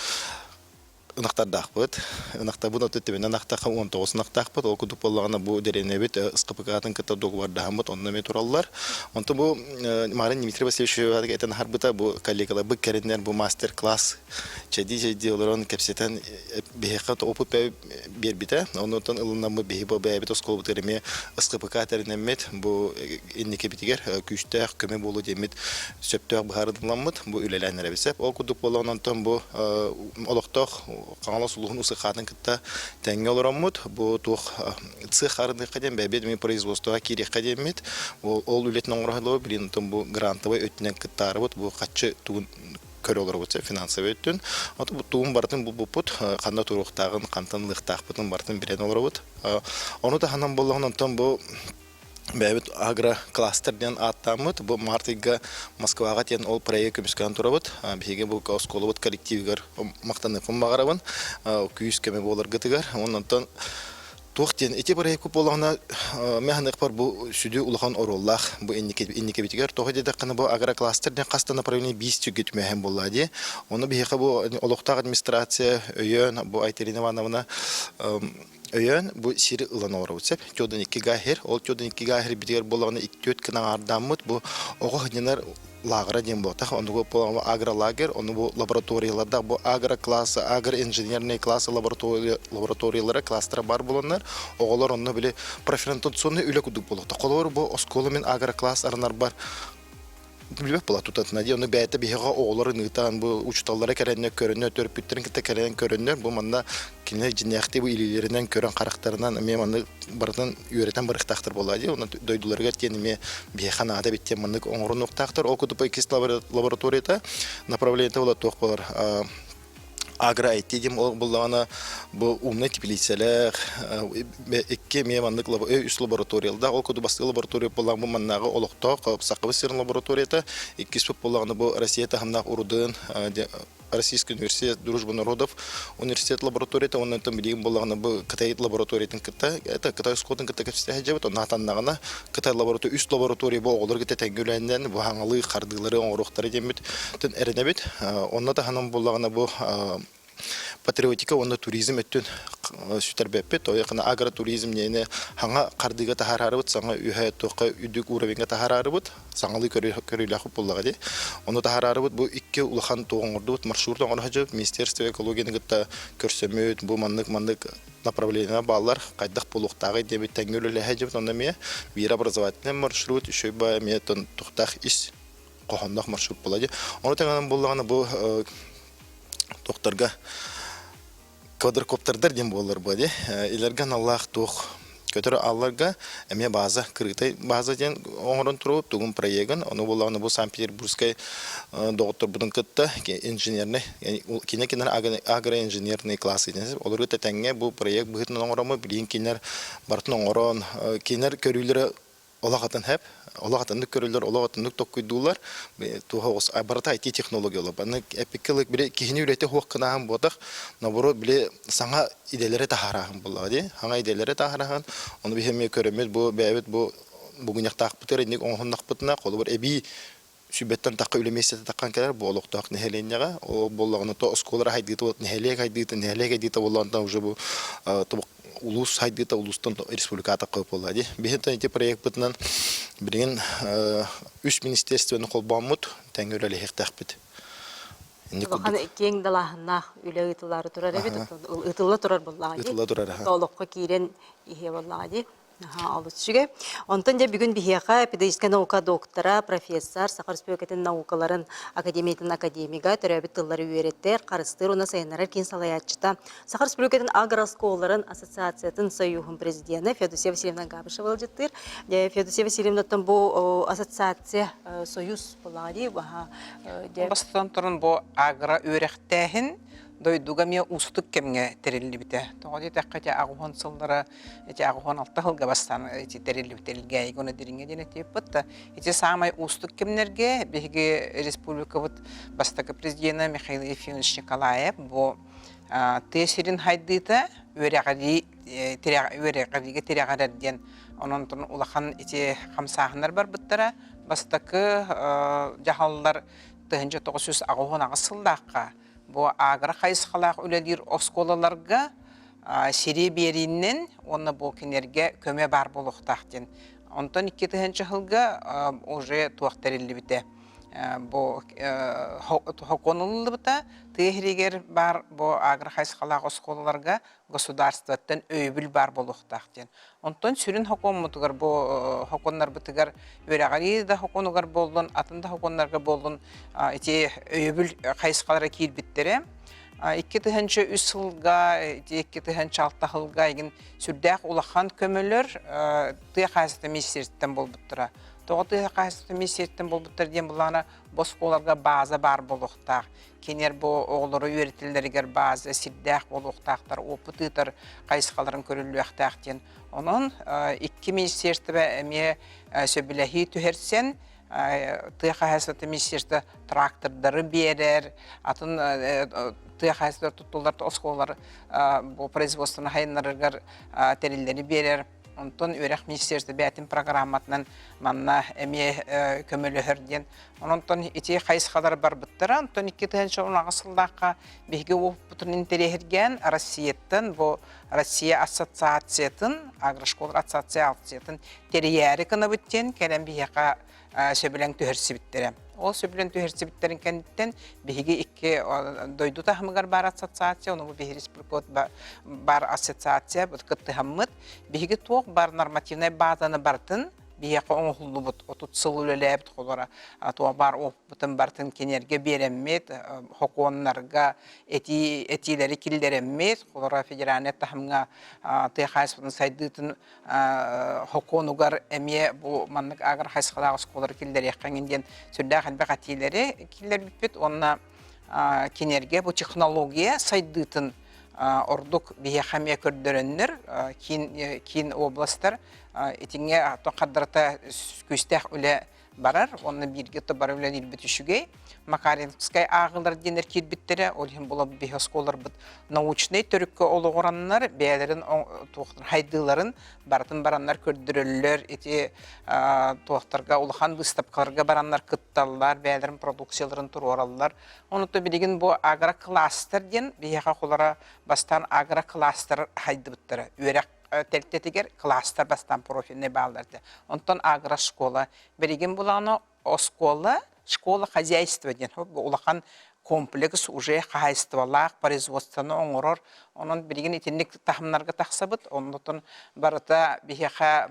S7: ынақтар дақпыт. Ынақта бұны өттебен ынақтақа 19 ынақтақпыт. Ол күдіп болағына бұл дәрені бет ұсқыпықатын кітті доғвар дағымыт, онына мен тұралылар. Онты бұл Марин Дмитрий Васильевич әтен харбыта бұл коллегалар бұл кәрінер бұл мастер-класс чәді оларын кәпсетен бейхат опыт бербіті. Оны оттан ылынан бұл бейхи бұл бәйбет ұсқол бұтырыме ұсқыпықа тәрінемет бұл еннеке бітігер күштәқ көме болу демет сөптәқ бұхарыдыламыт бұл үлеләнер әбісеп. Ол күдіп болағынан бұл олықтақ Қаңала сұлығын ұсы қатын күтті тәңге олырамыд. Бұл тұқ цех арыды қадем, бәбет мен производствоға керек қадемет. Ол үлетін оңырағылығы білін бұл грантовай өтінен күтті арыбыд. Бұл қатшы тұғын көрі олар бұтса финансовый өттін. Бұл тұғын бартын бұл бұпыд, қанда тұрықтағын, қантын лықтақпытын бартын бірен олар бұд. Оны да қанан болғанын бұл бәбет агро-кластерден аттамыд. Бұл мартыға Москваға тен ол проект көміскан тұрабыд. Беге бұл сколыбыд коллективігер мақтаны қым бағарабын. Күйіс көмі болар ғытығар. Оннан тоқтен эти проект көп болғана механик бар бұл сүді ұлған ороллақ. Бұл иннеке бітігер. Тоғы деді қаны бұл агро-кластерден қаста направление 5 түгет мәхем болады. Оны беге бұл олықтақ администрация, өйен, бұл Айтерина Ивановна Öyen bu siri ılan oğra utsep. Tyodan 2 gahir. Ol tyodan 2 gahir bitiger bolağına 2-4 kına ardamıt. Bu oğa hıneler lağıra den boğtak. Onu bu bolağına agro-lager. Onu bu laboratoriyalarda bu agro-klası, agro-inженерный klası laboratoriyalara klastra bar bolanlar. Oğalar onu bile профилантационный üle kuduk bolakta. Kolor bu oskolu men agro-klas aranar bar. Bilbek bola tutatına diye onu bəyətə bihiğa oğulları nığıtan bu uçtallara kərəndə körünlər, törpütlərin kitə kərəndən körünlər. Bu manna kinlər cinnəxti bu ililerindən körən qaraqlarından me manna bardan öyrətən barıqtaqdır boladı. Onu doydularga tenime bihiğa nada bitən manna oңорun noqtaqdır. O kutupa ikisi laboratoriyada направлениеdə ola toq bolar. агро IT дем буллагана бу умный теплицелер икки меманлык үс лабораториялда ол коду басты лаборатория булган бу маннагы олоктоо сакыбы сырын лабораторияда икки спеп булганы бу Россияда хамна урудын Российский университет Дружбы народов университет лабораторияда оннан там билген булганы бу Кытай лабораториятын Кытай это Кытай скотын Кытай кепсте жабыт оннан таннагына Кытай лаборатория үс лаборатория бу оголор кете тәңгүләндән бу хаңалы кардылары оңрохтары демит тен эренебит онна да ханам булганы бу патриотика онда туризм өттүн сүтәрбәппе то якына агротуризм нене хаңа кардыга тахарарыбыт саңа үһә тока үдүк уровеньга тахарарыбыт саңалы көрүлә хуп буллага ди оны тахарарыбыт бу икки улахан тоңордубут маршрут оңорхажып министерство экологияны гытта көрсөмөт бу мандык направление баллар кайдак булуктагы дебит тәңгөлө хәҗеп онда ме бир образовательный маршрут еще ба метон тухтах ис кохондак маршрут булади оны тәңгән буллаганы бу тоқтарға квадрокоптердер дем болар бади илерген Аллах тух көтөрө алларга эме база кырытай база ден оңорон туруп тугун проектын оны боллаганы бу Санкт-Петербургской доктор будун кытта инженерный кине агроинженерный классы ден олар тетеңге бу проект быгытын оңоромы билин кинер бартын оңорон кинер көрүлөрө олагатын хеп олагатындык көрүлөр олагатындык токуйдулар тугос абарта IT технологиялар баны эпикелик бире кихини үрете хокканаам бодак наоборот биле саңа иделери тахарахан булады хаңа иделери тахарахан оны бихеме көрөмөт бу бәбет бу бүгүн яктак битерник оңхондак бутна колу бир эби сүбеттен такка үлеместе таккан келер бу олоктак нехеленяга о боллагына то осколар хайдыты нехелеге болланда уже бу улус хайдыта улустан республиката кып болады. Бехет эти проект бутнан бирген үч министерствоны колбамут тәңгөлө хектахбит.
S1: Улахан кең далахына үле ытылары турар эбит, ытылы турар буллагы.
S7: Ытылы турар.
S1: Толокко кирен ихе буллагы. Алысчыге. Онтон же бүгүн бихияка педагогическая наука доктора, профессор, Сахар Республикатын наукаларын академиятын академига төрөбүт тыллары үйреттер, карыстыр уна сайынарар кен салаятчыта. Сахар Республикатын агросколарын ассоциациятын союхун президенты Федосия Васильевна Габышева жыттыр. Федосия Васильевна бу ассоциация союз булады.
S8: Бастан турун бу агро үйректехин дойдуга мне устук кемге терилли бите. Тоғады тәккәте ағухан сылдары, эти ағухан алты хылға бастан эти терилли бителге игоны диринге дене теп бітті. Эти самай устук кемнерге беге республика вот бастакы президента Михаил Ефимович Николаев бу тесерин хайдыта өрәгәдиге терәгәдәден онын тұрын улахан эти хамсағынар бар біттіра бастакы жахалылар тыхынча 900 ағухан ағысылдаққа бу агра хайсқалақ үлелер осколаларга сире бериннен оны бу кенерге көме бар болуқтақтен. Онтан 2000 жылга уже туақтарылы бите. Бу хоконылы біта тегерегер бар бу агра хайсқалақ осколаларга государствоттан өйбіл бар болуқтақтен. Онтан сүрін хоконмутығар бу хоконлар бітігер өрәғари да хоконугар болдun, атында хоконларға болдun эти өйбіл хайсқалара кейлбіттері. 2003 жылга, 2006 жылга егін сүрдәқ улахан көмілер тыя қайсыты министерствоттан болбыттыра. Тоғыты қайсыты министерствоттан болбыттыр ден бұлана босқоларға база бар болуқтақ. Кенер бұл оғылары үйретілдерігер база, сирдәқ болуқтақтар, опытытыр қайсықаларын көрілі өқтақтен. Оның 2 министерство әме сөбіләхи түхерсен, тыя қайсыты министерство трактордары берер, атын тыя қайсыты тұттыларды осқолар бұл производствоны хайынларығар тәрелері берер. Онтон өрәк министерство бәтін программатынан манна әме көмілі хүрден. Онтон ете қайсықалар бар бұттыра. Онтон 2000 ағысылдаққа бейге опытын интерегерген Россияттың, бұл Россия ассоциациятын, агрошколар ассоциациятын терейәрі кіні бүттен кәлем бейеқа сөбілен түхірсі біттері. Ол сөбілен түхірсі біттерін кәндіктен бейге 2 дойду тахымығар бар ассоциация, оны бұл бейге республикот бар ассоциация, бұл күтті хаммыд. Бейге тоқ бар нормативный базаны бартын, бейеқі оңғылы бұд, отут сыл өлеләбіт қолара, туа бар опытын бартын кенерге береммет, хокуанларға этилері келдереммет, қолара федеральный тахымға тыйқайсыпын сайдытын хокуанугар әме бұл маннық ағыр қайсықалағы сколар келдері еққангенден сүрді қанбақ атилері келдер бітпет, онына кинерге бу технология сайдытын ордук бие хамия көрдөрөннөр кин областтар итинге тоқадырта күстәх үле барар, оны бирге бар үле илбетүшүгей. Макаренковская агылар денер кирбиттере, ол хим була бихосколар бит научный төрүккө ологораннар, бәлерин тоқтар хайдыларын бартын бараннар көрдөрөллөр, эти тоқтарга улахан выставкаларга бараннар кытталлар, бәлерин продукцияларын турораллар. Оны то билеген бу агрокластер ден бияга колара бастан агрокластер хайдыбыттары. Үрәк тәлтетигер кластер бастан профильный балдарды. Онтон агрошкола билеген буланы школа хозяйства ден. Улахан комплекс уже хозяйстволах, производствоны оңорор. Онон билеген итинник тахымнарга тахсабыт. Онтон барыта бияга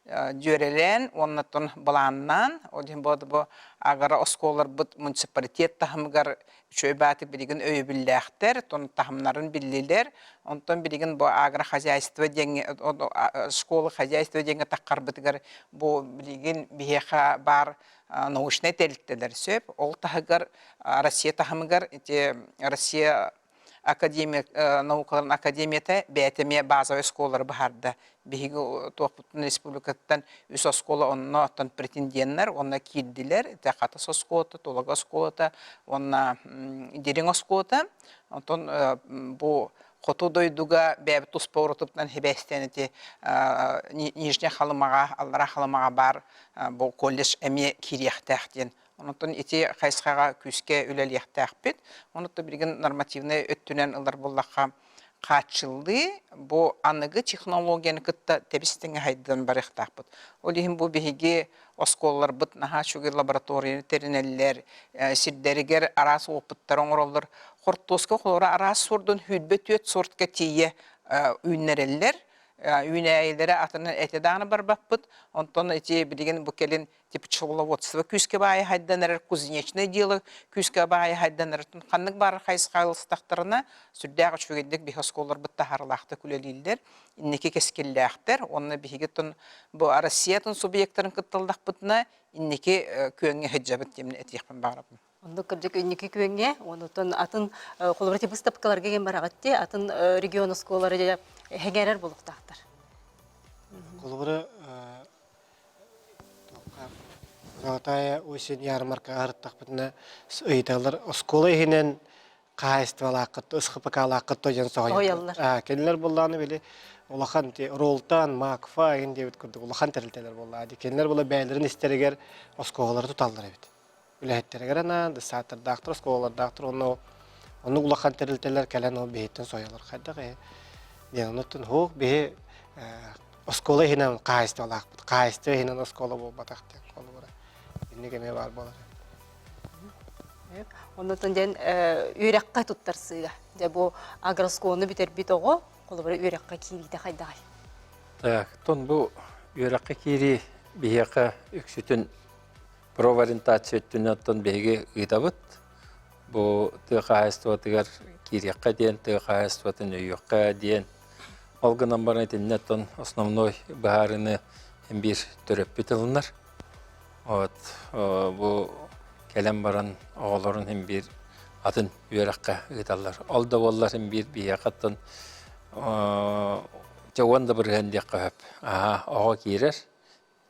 S8: жөрелен, оннотон баланнан, один боды бу агара осколар бут муниципалитет тахымгар чөйбаты билеген өйбілләқтер, тон тахымнарын биллилер, онтон билеген бу агра хозяйство денге, школа хозяйство денге таққар бітігер бу билеген бияға бар научный тәліттелер сөп, ол тахыгар Россия тахымгар, Россия Академия, наукаларын академияты бәйтеме базовый школалар бахарды. Биһиги Туапутун республикаттан үс оскола онна аттан претенденттер, онна кирдилер, тәқаты соскота, толага сколата, онна дерен оскота. Онтон бу хоту дойдуга бәбі туспаурутуптан хебестенети нижне халымаға, аллара халымаға бар бу колледж әме кирияқтақтен. Онтон ити хайсқаға күске үлелияқтақпет. Онтон білген нормативный өттінен ылар боллаққа қатшылды, бу анығы технологияны кытта тәбістіңі хайдан барықтақпыт. Олихин бу бігеге осколлар бұт наға шүгер лабораторияны терінелілер, сирдерігер арас опыттар оңыролыр. Қорттосқа қолыра арас сордың хүлбет өт сортқа тейе үйнерелілер, үйнәйелері атының әтедағаны бар бақпыт. Онтон әте білген бұл келін типчоловодство күске бай хайданар, кузнечный дело күске бай хайданар. Қанның бар хайсқайлыстақтарына сүрдәғі шөгендік бейхосколар бұтта харылақты күлелілдер, иннеке кескелләқтер. Онына бейгеттің бұл Россиятың субъекттарын күтталдақ бұтына иннеке күйіңе хеджабыт демін әтеқпен бағырапын.
S1: Онда кырдык үннеки күеңе, онутон атын колбарти выставкалар кеген барагатте, атын регион осколары хеңерер болуктактар.
S5: Колбары Золотая осень ярмарка арттак битне ыйталар оскола хинен кайствалакыт, ысхыпакалакыт тоҗан согоялар. Келлер булланы биле улахан те ролтан, макфа инде бит күрдүк. Улахан терилтелер буллады. Келлер була бәйләрен истерегер осколалар туталдыр бит. Үләһеттерегер ана, дисатыр доктор осколалар доктор оны улахан терилтелер келен о бейттен соялар. Хадагы. Денотун хок бе оскола хинен кайствалакыт. Кайство хинен оскола булбатакты. Иннегеме бар болар.
S1: Онутон ден үйрәккә туттарсыга. Дә бу агросконы битер бит ого, колбары үйрәккә кирите хайдагай.
S4: Так, тон бу үйрәккә кири бияка үксүтүн провориентация өттүнөттөн беге ыйтабыт. Бу тыгайство тыгар кирιακка ден тыгайствотун үйөккә ден. Алгынан баран теннеттон основной баарыны бир төрөп битилнар. Вот, бу келем баран оғыларын hem bir атын үйрәккә ыйталар. Алда боллар hem bir биякаттан жауанда бір гәндек қап. Оға кирер,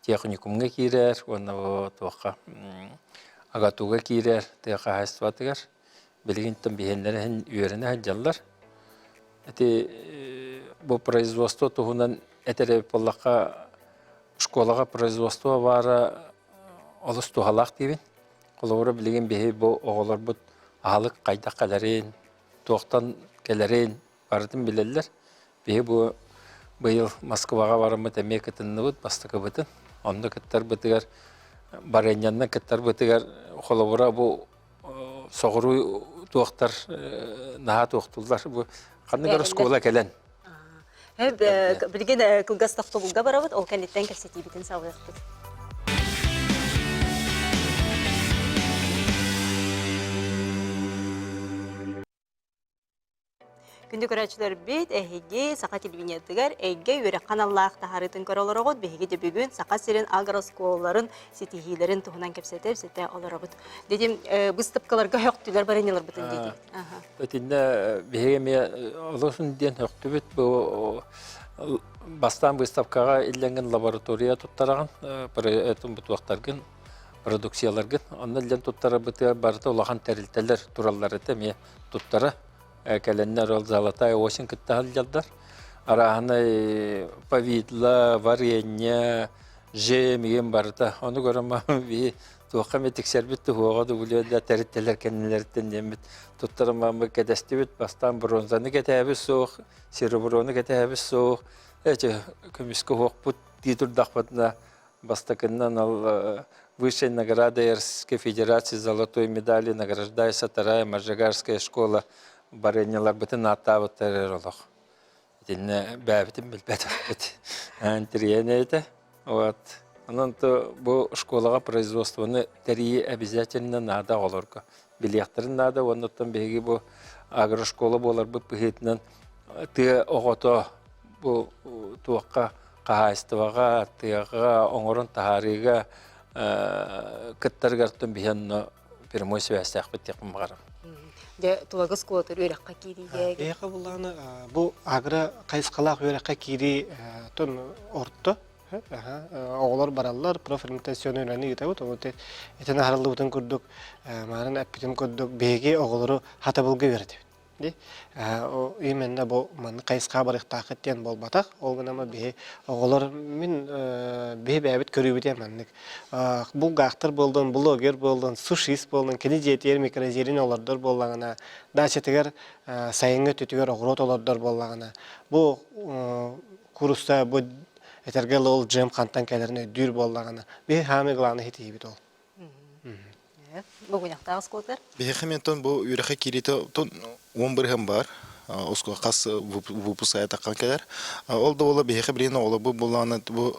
S4: техникумга кирер, оны тоққа агатуга кирер, теқа хайстватыгар. Білгінттен бейенлері үйеріне хәджалар. Бу производство туғынан әтері боллаққа школаға производство бары олыс туғалақ дейбін. Қолауыра білген бейі бұл оғылар бұд ағалық қайдақ қаларен, тоқтан келерен бардым білелер. Бейі бұл бұйыл Москваға барымы тәме кітінні бұд, бастықы бұдын. Онды кіттар бұдығар, барайнянна кіттар бұдығар, қолауыра бұл соғыру тоқтар, наға тоқтылдар. Қандығар скола кәлен.
S1: Білген кылгастақты бұлға барабыд, ол кәнеттен кәсеті бітін сауғақпыд. Күнді көрәчілер бейт, әйге сақа телевинетігер, әйге өрі қаналлақ тахарытын көроларығыд, бейге де бүгін сақа серен агросколаларын, сетихилерін тұғынан кепсетеп, сете оларығыд. Дедім, бұстыпқаларға хөқтілер барынелер бұтын дейді.
S4: Өтінде бейге ме олысын ден өкті бүт, бұл бастан выставкаға илленген лаборатория тұттараған, өтін бұт уақтарғын, продукцияларғын. Онны илен тұттары бұты барыты олақан тәрілтелер туралары тәме тұттары. Кәленнер ол золотая осень кітті алжалдар. Арағаны повидла, варенье, жем еген барыта. Оны көрім бей туаққа метік сәрбітті хуағады бұлеуді тәріттелер кәнелерден демет. Тұттарым кәдәсті бүт бастан бронзаны кәтәбі соқ, сереброны кәтәбі соқ. Көміскі хоқ бұт дейдұрдақ бұтына бастакыннан ал высшей награды Российской Федерации золотой медали награждается вторая Можагарская школа баренелар бітін аттабы тәрер олық. Дені бәбітім білбәді біті. Әнтірiyene еді. Онын бұл школаға производствоны тәрие обязательно надо олырға. Билияқтарын надо, онын бәйгі бұл агрошкола болар бұл пүхетінен ты оғото бұл туаққа қағайыстываға, тыяға, оңырын тахариға кіттарғартын бейінні пермой связьтақ біттеқім бағарым.
S1: Де тулагыз колотыр өрәққа кейдеге.
S5: Эйха буланы бу агра кайскалак өрәккә кири тон орто. Оғлар бараллар проферментацион өйрәне гитәбет. Оны этен харылды бутын күрдүк. Марын әппитен күрдүк. Беге оғлары хатабылга берди. Ди. О именне бу маны кайска барык тақыттен болбатак. Ол гынама бе оғлар мен бе бәбит көрүбүтә мәнник. Бу гактыр болдун, блогер болдун, сушист болдун, кини жетер микрозерин олардар боллагана. Дачетегер сайынга төтүгөр оғрот олардар боллагана. Бу курста бу этергел ол жем кантан келерне дүр боллагана. Бе хамыгланы хитибит ол.
S1: Бүгін яқтағыз колотыр?
S7: Бехементон бу үрәхә кирите тон 11 бар. Оско қас выпуская таққан келер. Ол да ола бехе бірені ола бұл боланы бұл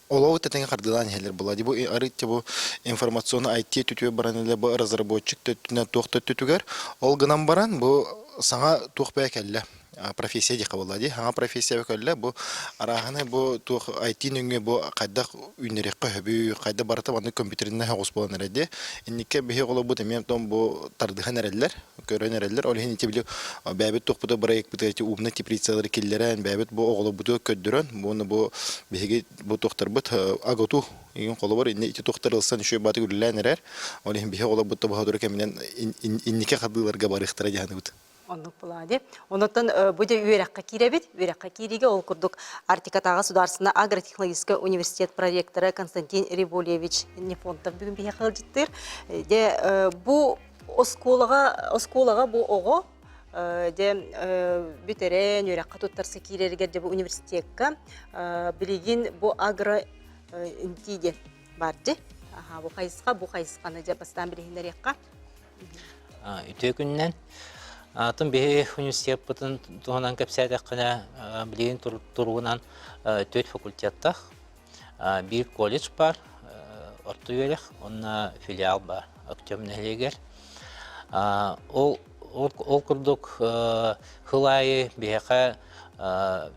S7: олау тәтеңе қардылан елер болады. Бұл арытте бұл информационы IT түтуе баран еле бұл разработчик түтіне тоқты түтігер. Ол гынан баран бұл саңа тоқпая кәлі. Профессия дей қабылады. Аңа профессия кәлі бұл арағаны бұл IT нүнге бұл қайдақ үйнерекқа хөбі, қайда баратып аны компьютеріне ғос болан әрәді. Иннеке бейе қолы бұл тәмен бұл тардыған әрәлілер, көрен әрәлілер. Олеген ете білі бәбіт тоқпыды бірайық бұты умны теплицалары келдерін, бәбіт бұл оғылы бұты көддірін. Бұны бұл бейге бұл тоқтар бұт ағыту еген қолы бар. Инне ете тоқтар ылсан үші баты күлілән әрәр. Олеген бейе қолы бұты бұғадыры кәмінен иннеке қадыларға барықтыра жағаны бұты.
S1: Онлық болады. Онықтан бұды өрәққа киребет. Өрәққа киреге ол күрдік Артикатаға Сударсына агротехнологический университет проректоры Константин Рибулевич Нефонтов бүгін бейе қыл жеттір. Бұл осколаға бұл оғы бүтерен өрәққа тұттарсы кирергер бұл университетке білеген бұл агро-интиде барды. Бұл қайысқаны бастан білегендер еққа.
S9: Үте күннен Атын бе университет бұтын туғынан көпсәді қына білеген тұруынан 4 факультеттақ. Bir колледж бар, орты өрек, онына филиал бар, өктемнелегер. Ол күрдік хылайы бейқа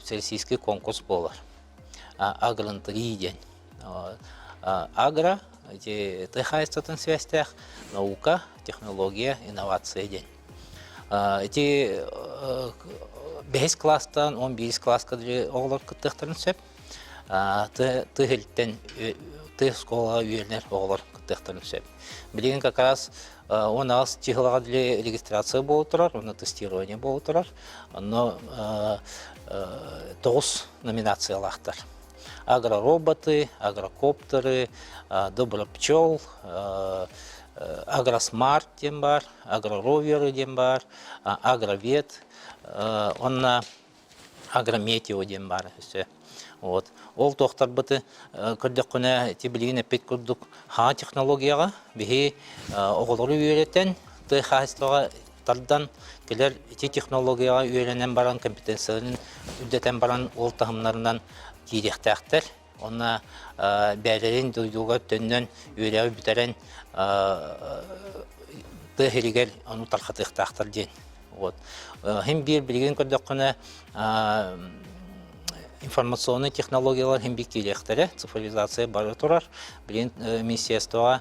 S9: всероссийский конкурс болар. Агрантырий ден. Агро, тыхайстатын связьтақ, наука, технология, инновация ден. Эти 5 класстан 11 класска оғылар күттіқтірін сөп. Тыхілттен школаға үйерінер оғылар күттіқтірін сөп. Білеген как раз 10 тихылаға регистрация болу тұрар, оны тестирование болу тұрар. Но 9 номинациялақтар. Агророботы, агрокоптеры, добропчел, Агросмарт дем бар, агророверы дем бар, агровет, онна агрометео дем бар. Ол тоқтар бұты күрдік күні тебілігіне пет күрдік ха технологияға бейі оғылыры үйреттен, тұй қағыстыға тардан келер те технологияға үйренен баран компетенцияларын үддетен баран ол тағымларынан директақтар. Онна бәлерін дойдуға төннен үйрәуі бітерен тұхерігер оны тарқатықтақтар ден. Вот. Hem bir bilgin көрдөккөнө информационный технологиялар hem bir келектери, цифровизация бары турар. Билин министерствоға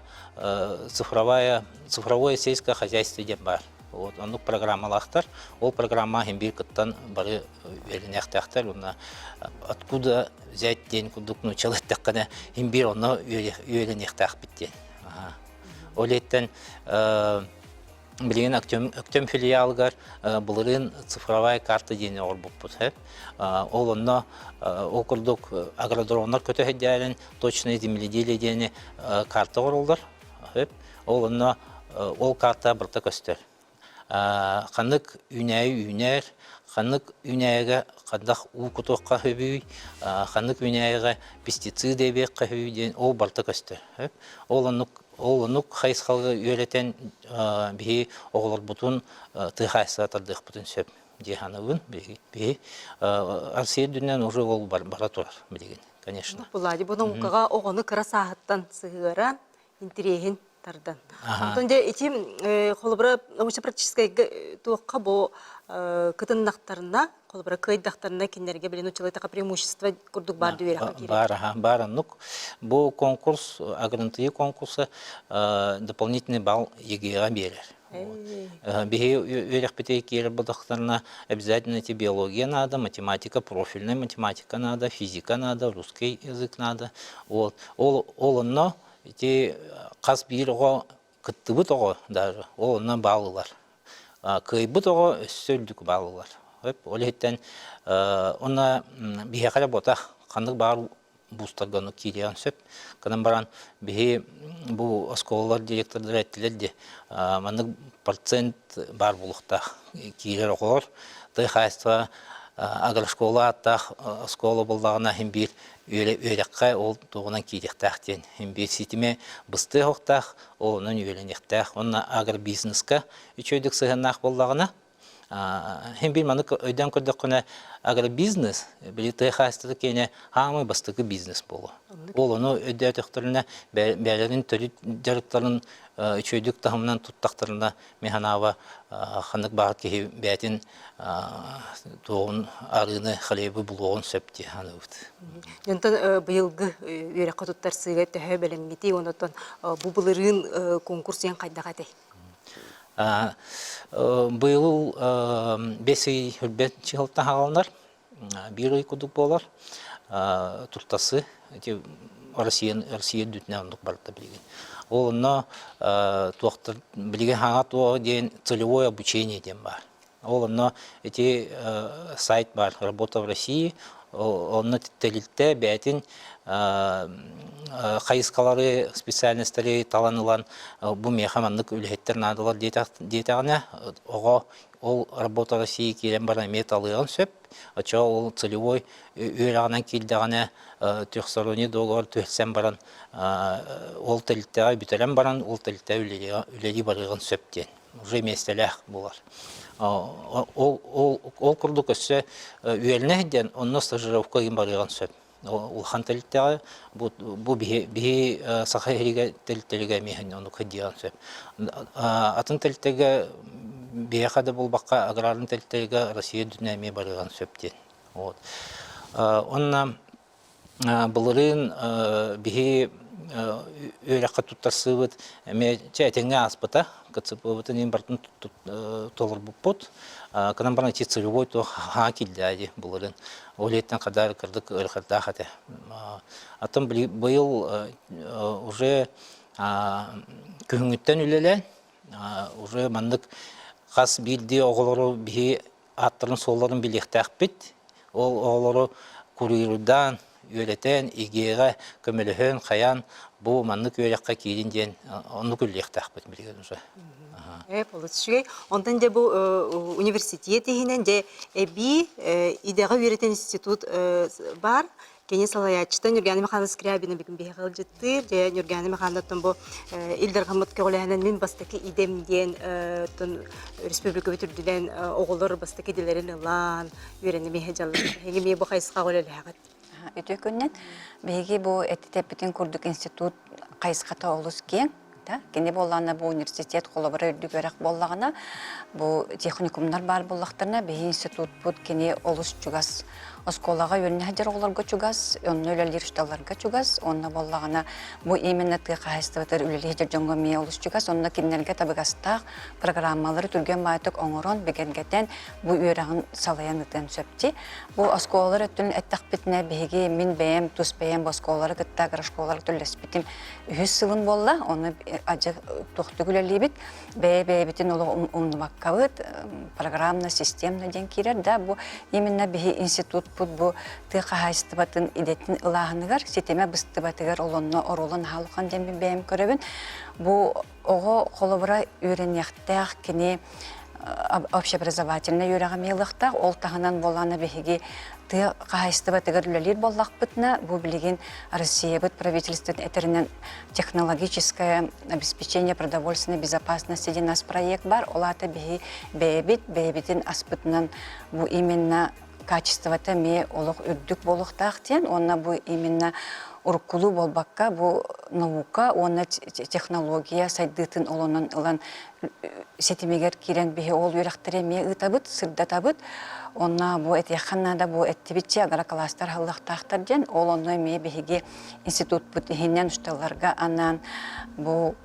S9: цифровое сельское хозяйство деп бар. Вот, он программалахтар, ол программа hem bir кыттан бары öğrenектектер, ona откуда взять день кудук научилась такая hem bir onu öğrenектек bitti. Олеттен билген актем филиалгар булырын цифровая карта дейіне орбуппут. Ол онна окурдук агродронlar көтө хеддерин точное земледелие дейіне карта оролдар. Ол онна ол карта бірті көстер. Қанық үнәй, қанық үнәйге қандақ уқытуққа хөбүй, қанық үнәйге пестицид әбек қөхүй дейін ол бірті көстер. Ол онық қайсқалғы өретен бейі оғылар бұтын тұйқайсыға тардық бұтын сөп дейханығын бейі. Арсия дүнен уже ол бара тұрар білеген, конечно.
S1: Бұлады бұның ұқыға оғыны қыра сағыттан сығыран, интерегін тардан. Онда этим холбра научно-практическое туаққа бұл кытыннақтарына, холбра кайдақтарына кендерге білен училай тақа преимущество күрдік барды вереқа керек.
S9: Бар. Бұл конкурс, агрантые конкурсы дополнительный балл ЕГЭға берер. Беге вереқ бітей кері бұдақтарына обязательно биология надо, математика, профильная математика надо, физика надо, русский язык надо. Ол онно эти қас бейіріға күттібі тоғы даже, ол оннан балылар. Күйбі тоғы сөйлдік балылар. Ол еттен, онна бейе қара ботақ, қандық бар бұстарғаны кейдеған сөп. Қынан баран бейе бұл осколалар директордар әттілерді, маңдық процент бар бұлықта кейдер оқылар. Тай қайсыға агрошкола аттақ, оскола болдағына хем бір өйрекқа ол тоғынан кейдектақтен. Хем бір сетіме бұсты оқтақ, ол оның өйленектақ. Онына агробизнесқа үчөйдік сығынақ болдағына. Хем бір маңдық өйден көрдік құна агробизнес, білі тай қайсыды кейіне хамы бастығы бизнес болу. Ол оны өйді өтіқтіріне бәлерін түрі жарықтарын үчөйдік тағымынан тұттақтарына механава қандық бағыт кейі бәтін тоғын арыны қалебі бұлуғын сөпте ханы өт.
S1: Жонтан бұйылғы өйрекқа тұттар сыйға төхі бәлемгеті, онытан бұбылырын конкурсиян қайдаға дей? Бұйыл 5 ай үрбет чығылтан ғалынар, 1 ай күдік болар, тұттасы Россия дүтіне ондық барыта білген. Ол онна білген хаңа туағы дейін целевое обучение ден бар. Ол онна сайт бар, работа в России, онна тәлілтті бәтін қайысқалары специальностары таланылан бұл мехамандық үлхеттер надылар дейтағына, ол работа России келен бара металлыған сөп, ача ол целевой өйрағынан келдіғана трехсторонний договор төхсен баран, ол тәліттіға бүтелен баран, ол тәліттіға үлелі барыған сөптен. Уже местеләқ болар. Ол күрдік өсі үйелінәден, онына стажировка ген барыған сөп. Улхан тәліттіға, бұл бейі сақай әріге тәліттіліге мейхін оны көддіған сөп. Атын тәліттіға бейі қады бұл баққа аграрын тәліттіға Россия дүнәме барыған сөптен. Онына бұлырын бейі өйраққа тұттарсы бұд, әтеңе аспыта, кәтсіп бұтын ең бартын толыр бұппұт, қынан барна те целевой то ха келді әде бұлырын. Ол еттен қадар кірдік өрқарда қаты. Атын бұйыл уже күйіңіттен үлелен, уже мандық қас білді оғылары бейі аттырын соларын білектәқ біт, ол оғылары күрейрудан, өйлетен, игеға, көміліхін, қаян, бұл маңнық өйлекқа кейден ден, оны күллектәқ біт білген уже. Полыцшығай. Ондан де бұл университет егінен де әбі идеға өйретін институт бар. Кене салаячтан Нұрганы Механы Скрябина бігін бейғал жеттір. Нұрганы Механаттан бұл илдар қамыт кеғылайынан мен бастықы идемден республика бүтірділен оғылыр бастықы дилерін ұлан өйрені мейхе жалыр. Хеге мей бұл қайсыға олелі ағат.
S10: Өте көннен беги бу эттеп бүтүн курдук институт кайсыката олус кен да. Кене боллана бу университет холобара үрдүгөрөк боллагана бу техникумдар бар боллактарына бе институт бут кене олус чугас осколага йөрнә хәҗер огларга чугас, онны үлелер шталларга чугас, онна боллагана бу именно ты кайстыватыр үлелер җоңга ме олус чугас, онна кимнәргә табыгастак программалары түргән байтык оңорон бегенгәтен бу үрәгән салаян итәм сөпти. Бу осколалар өтен әттәк битне беге мин бәям тус бәям осколалар гытта грашколалар төлләс битим. 100 сылын болла, оны ажы тохты үлелер бит. Бәя битен ул умнымаккабыт программна системна ден кирер да бу именно беге институт бу тыга хайстыбатын идеттин ылаһыныгар сетеме быстыбатыгар олонно оролон халкан демби бәем көрөбүн бу ого холобра үйренияктак кини общеобразовательный үйрәгәмелыктак ол тагынан боланы беге тыга хайстыбатыгар үлелер боллакпытна бу билеген Россия бит правительство этеринен технологическое обеспечение продовольственной безопасности деген нас проект бар олата бебитин аспытынан бу именно качеството ме олох үрдүк болуктактен, онна бу именно уркулу болбакка бу наука, онна технология сайдытын олонан ылан сетимегер кирен бихе ол үйрәктере ме ытабыт, сырдатабыт, онна бу этеханнада бу эттибитче агара кластар халлактактар ден, ол онна ме бихеге институт бут ихинен ушталарга анан бу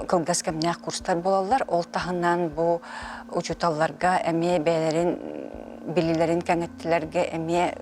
S10: кылгас кемнәк курстар болалар, ол тагыннан бу учуталларга эме бәләрен билилерин кәңеттиләргә эме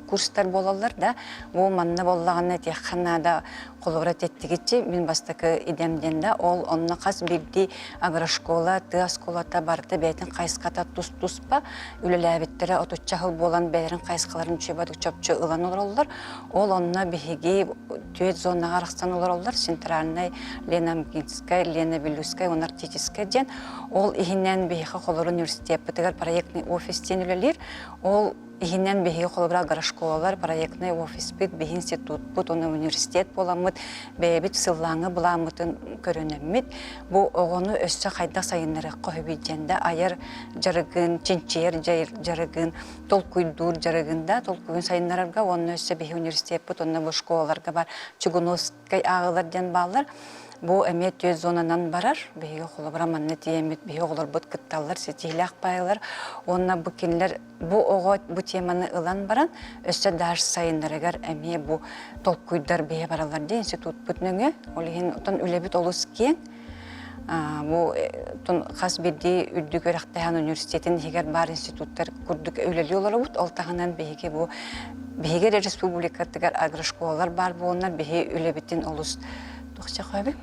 S10: курстар болалар да, бу манна боллаганы технада колорат еттигичи мин бастакы идемден да ол онна кас бирди агрошкола, тыасколата барды бәйтин кайската туспа үлеләбиттере отуччахыл болан бәләрен кайскаларын чөбадык чөпчө ылан олар, ол онна бихиги төет зонага араксан олар, центральный, Ленамгинская, Ленавилюская, Онартическая ден, ол ихинен бихиха колор университет битегер проектный офис ден үлелер, ол ихинен бихи холобра гарашколалар проектный офис бит, бихи институт бут, оны университет боламыт, бәйбит сыллаңы буламытын көрөнөммит. Бу оғону өссө қайда сайыннары қойбейденде айыр жарыгын, чинчер жарыгын, толкуйдур жарыгында, толкуйын сайынларга, оны өссө бихи университет бут, оны бу школаларга бар, Чугуновскай ағылар ден балар. Бу эмет төз зонанан барар, беге холобра манны тиемет, беге олар бут кытталар, сетилак байлар, онна бу кинлер бу ого бу теманы ылан баран, өссө даш сайындарыгар эме бу толкуйдар беге баралар де институт бүтнөңө, олихин отон үлебит олус кең. Бу тон хас бирди үрдүгөрактан университетин хигер бар институттар курдук өлелі олар бут, ол тагынан беге бу беге республикатыгар агрошколалар бар бу, оннар беге үлебитин олус тохча кайбы.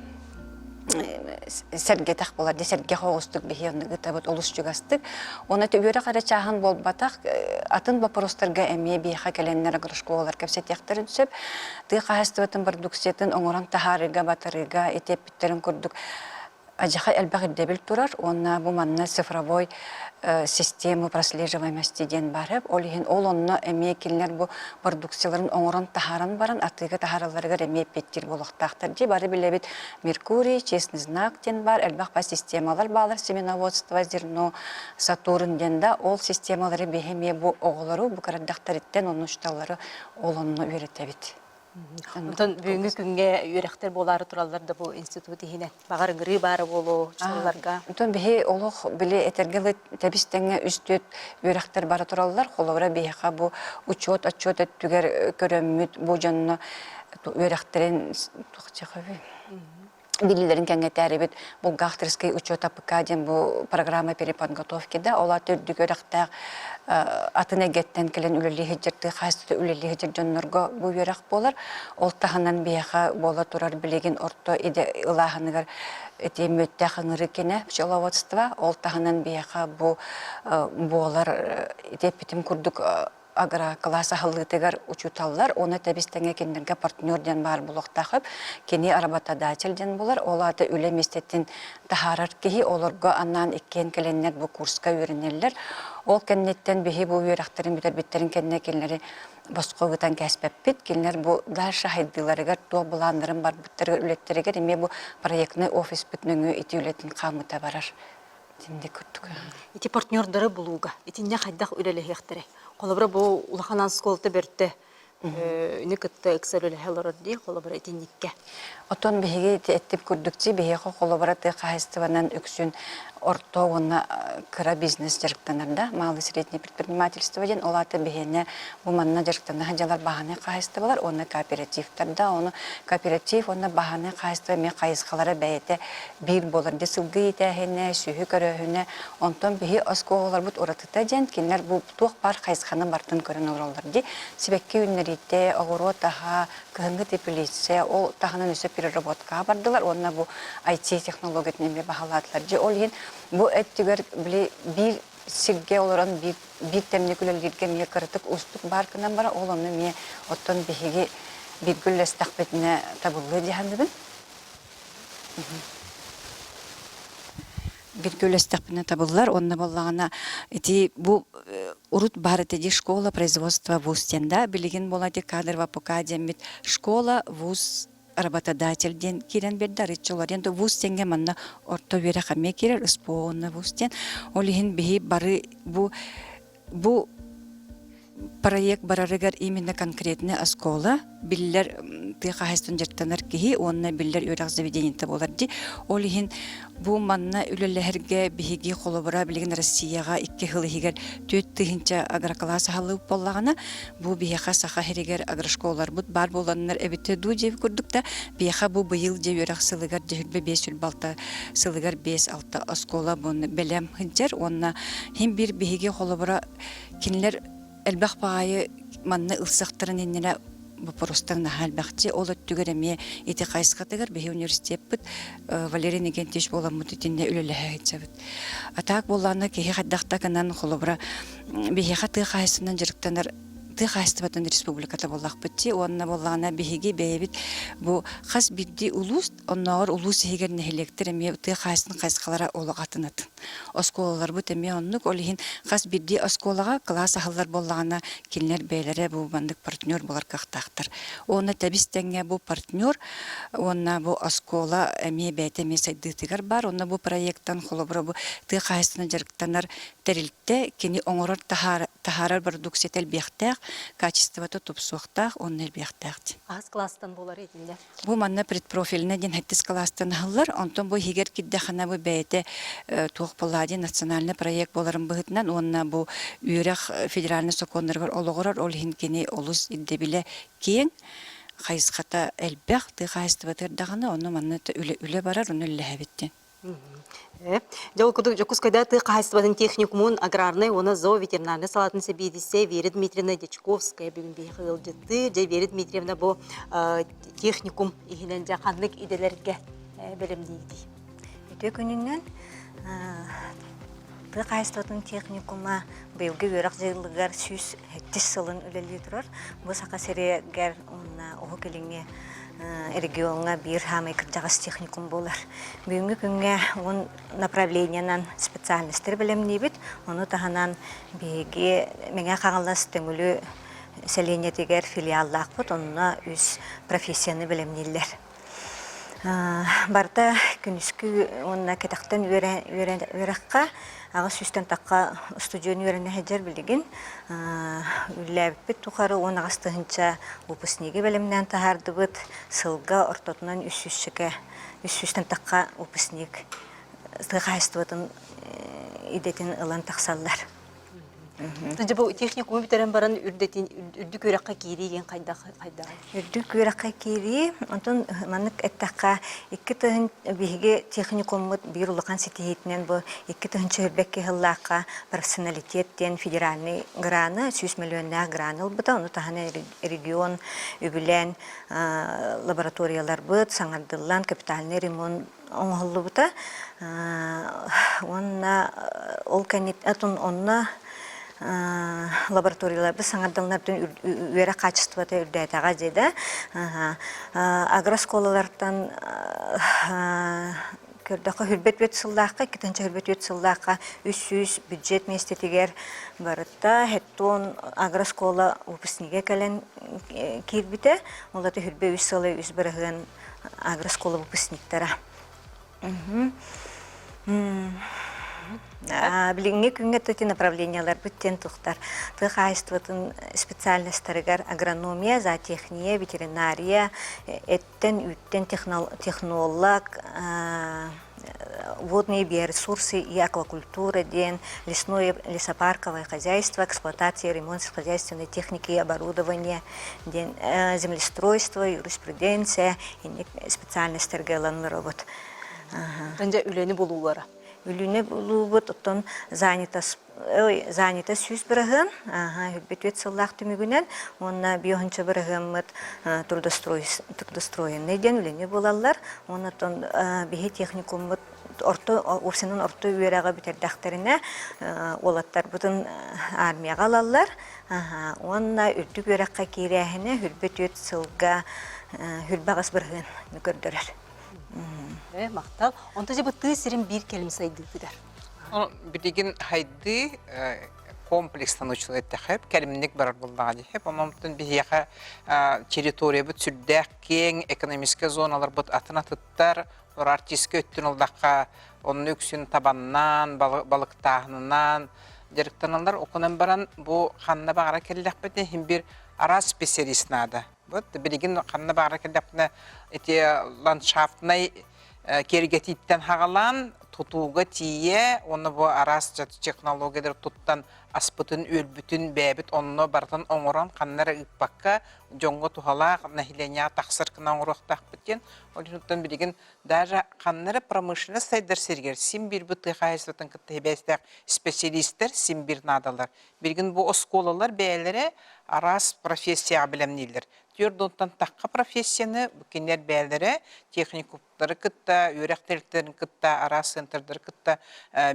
S10: Сәрге тақ боларды, сәрге хоғыстық бейхенді табыт олыс жүгастық. Оны төбері қара чағын бол батақ, атын вопростарға әме бейха кәленнер агрошколалар көпсет яқтарын сөп, ды қағыстыватын продукциятын оңыран тахарыға, батарыға, етеп біттерін көрдік. Ажаха әлбәқ үрдебіл тұрар, онна бұл манна цифровой система прослеживаемости ден барып, ол онна әме келінер бұл продукцияларын оңыран тахаран баран, атыға тахараларығар әме петтер болықтақтар. Де бары біле бит Меркурий, Честный знак ден бар, әлбәқ ба системалар балар, семеноводство, зерно, Сатурн ден да, ол системалары бейхеме бұл оғылары, бұл қарадақтар еттен, оның ұшталары ол онны үйреті бит.
S1: Онтон бүгүнкү күнгө үйрөктөр болары тураллар да бу институт ихине багарыңгыры бары болу чалларга.
S10: Онтон бихи олох биле этергеле табистеңе үстөт үйрөктөр бары тураллар, холовра бихи бу учет отчет өттүгөр көрөмүт бу жанна үйрөктөрүн тохчакабы. Билилерин кеңетери бит бу гахтерский учет АПК-ден бу программа переподготовки да ола түрдүгөрөктөр атына геттен келен үлелиһи жерди хасты үлелиһи жердоннорго бу үйрөк болар. Ол таханан бияха бола турар билеген орто иде ылахыныгар этемөттө хаңыры кене пчеловодство ол таханан бияха бу болар деп битим курдук агра класса халлытыгар учуталлар, оны табистеңе кендерге партнерден бар булуктахып, кени работодательден булар, оларды үлеместеттен тахарар кихи, оларга аннан иккен келеннер бу курска үйренелер. Ол кеннеттен бихи бу үйрәктерин битербиттерин кенне келнери боско гытан кәспеппит, келнер бу дальше хайдыларыгар то буландырын бар биттер үлеттеригер, эме бу проектный офис бүтнөңү ити үлетин камыта барар. Тимде күттүк.
S1: Ити партнердары булууга, ити не хайдах үлелехтере. Колобра бу улаханан сколты берте Үні кытта ыксарылы хелорорди, холобара итинникке.
S10: Отон биһиги эттип күрдүкчи биһиха холобара ты кайыстыбанан үксүн орто уна кыра бизнес жарыктанарда, малый и средний предпринимательство ден олаты биһине бу манна жарыктана хаҗалар баһаны кайыстыбалар, оны кооперативтарда, оны кооператив, оны баһаны кайыстыба ме кайыскалары бәйете бир болар ди сылгы итәһене, сүйү көрөһүнө, онтон биһи осколар бут оратыта ден кинлер бу тух бар кайысканы бартын көрөн олар ди. Себекке үннәрите огоро таха кыһыңгы тепилисе, ол таханын үсө переработка бардылар, онна бу IT технология неме баһалатлар ди. Ол ен бу эттигер били бир сирге олорон бир темникүлөлгерге ме кыртык устук баркынан бара, ол оны ме оттон биһиги бир гүллестак бетине табылды дихандыбын. Бир гүллестак бетине табылдылар, онна боллагана эти бу урут бар эти школа производства вуз тенда билигин болады кадр ВПК демит школа вуз работодатель ден кирен берди рычоларен то вуз тенге манна орто бере хаме кирер исполна вуз тен олихин бихи бары бу проект барарыгар именно конкретный оскола биллер тыхайстын жертанар кихи онна биллер өрак заведениете боларди олихин бу манна үлеллерге бихиги холобара билген Россияга 2 хылыгер 4 тыгынча агрокласс халып боллагана бу бияха саха херегер агрошколалар бут бар болганнар эбите ду жеп күрдүктө бияха бу быйыл же өрак сылыгар жөрбе 5 жыл балта сылыгар 5-6 оскола буны белем хинчер онна хим бир бихиги холобара кинлер элбах паайы манны ылсактырын эннене вопростан халбахти ол өттүгереме эти кайскатыгар бе университет бит Валерий Негентич боламыт итинне үлелехәйтсәбит. Атак болланы кеһи хаддакта канан холобра бе хаты кайсыннан жырыктанар Тыхайстыбатын республиката боллак битти, онна боллана биһиги бэбит бу хас бидди улус, оннор улус хигер нехелектер эме тыхайсын кайскалара ологатынат. Осколалар бу теме оннук олихин хас бидди осколага класс ахаллар боллагана кинлер бейлере бу бандык партнер болар кактактар. Онна табистенге бу партнер, онна бу оскола эме бетеме сайдытыгар бар, онна бу проекттан холобра бу тыхайсын жарыктанар терилте кини оңорор тахарар продукциятел бехтер качеството тупсуқтақ, оннер бияқтақты.
S1: Аз класстан болар едінде?
S10: Бу манна предпрофиліне ден хаттис класстан алылар, онтон бу хигер киддахана бу бәйті туық болади национальный проект боларын бұғытынан, онна бу үйрек федеральный сокондар бар олығырар, ол хинкені олус иддебіле кейін, қайысқата әлбәқ, тыйқайысты батырдағана, оны манна үлі барар, оны үлі әбеттен.
S1: Жол кудук жокус кайда кайыстыбатын техникумун аграрный, оны зооветеринарный салатын себедисе Вера Дмитриевна Дечковская бүгін бейхыл жытты. Жай Вера Дмитриевна бу техникум ихинен жақанлык иделерге білімдейді.
S11: Өте күнінен кайыстыбатын техникума бейуге өрак жайлыгар сүйс тис сылын үлелі тұрар. Бұл сақа серегер оғы келіңе регионга бир хамай кыржагас техникум болар. Бүгүнкү күнгө он направлениянан специалисттер билемнибит. Ону таханан биги меңе каңалас төңүлү селенетигер филиаллакпыт, онуна үз профессияны билемнилер. Барда күнүскү онна кетактан үйрөкка ага сүстен такка студиону үйрөнө хеджер билген үлләбит тухары он агастынча выпускниги белемнән тахардыбыт сылга ортотунан үссүстен такка выпускник тыгайстыбытын идетин ылан таксаллар.
S1: Тönce bu техникуму битерен баран үрдүк өрөккө кириген кайда?
S11: Үрдүк өрөккө кири, онтон манык эттакка 2 тыгын биге техникумут бир улакан сетиетинен бу 2 тыгынча үрбекке хыллакка профессионалитеттен федеральный граны 100 миллионна граны булбута, ону тахана регион үбүлен лабораториялар бут, саңардылан капитальный ремонт оңголлубута. Онна ол канитатун онна лабораторияларды саңардылнардын үйрі качествоты үрдәйтаға деді. Агросколалардан көрдіқі хүрбет-бет сылдаққа, 2-нче хүрбет-бет сылдаққа 300 бюджет местетігер барытта, хеттон агроскола выпускниге кәлін кирбіті, олаты хүрбе 3 сылы 3 бірігін агроскола выпускниктара. Билинге күнгө төти направлениялар бүттен тухтар. Ты хайстватын специальностьтарыгар агрономия, зоотехния, ветеринария, эттен, үттен технолог, водные биоресурсы и аквакультура, ден, лесное, лесопарковое хозяйство, эксплуатация, ремонт хозяйственной техники и оборудования, ден, землестройство, юриспруденция, и специальность торговли работ.
S1: Бенде үлени болулары.
S11: Үлүне булубут оттон занята сүз бирагын, хүлбетвет сыллах түмүгүнен, онна биохынча бирагымыт трудостроенный ден үлүне булаллар, оннан бихи техникуммыт урсынын орто үйерага битердахтарына олаттар бутын армияга алаллар, онна үрдүк үйеракка киряхине хүлбетвет сылга хүлбагас бирагын көрдөрөр.
S1: Мақтал. Онта же бұтты сирин бір келім сайды бұдар.
S8: Білеген хайды комплекстан училы әттіқіп, кәлімінік барар болдыға дейіп. Онымтын бігеға территория бұт сүрдәк кең экономическа зоналар бұт атына тұттар, артиске өттін олдаққа оның өксін табаннан, балықтағынан, деректанылар оқынан баран бұл қанына бағара келдіқ бәтін бір ара специалист нады. Білеген қанына бағара келдіқ бәтін ландшафтнай кергетиттен хағалан, тұтуға тие, оны бұл арас жаты технологиялар тұттан аспытын, өлбүтін, бәбіт, оны бартын оңыран, қаннары ұппаққа, жоңғы тұхалақ, нәхиленя тақсыр кына оңырақтақ біткен. Олықтан білеген, даже қаннары промышленность сайдар сергер, сим бір бұты қайсытын күтті хебәстәк специалистер, сим бір надалар. Білген бұл осколалар бәлері арас профессия білемнейлер. Түйірдонтан таққа профессияны бүкендер бәлері техникуптары күтті, үйрәқтеліктерін күтті, арас центрдары күтті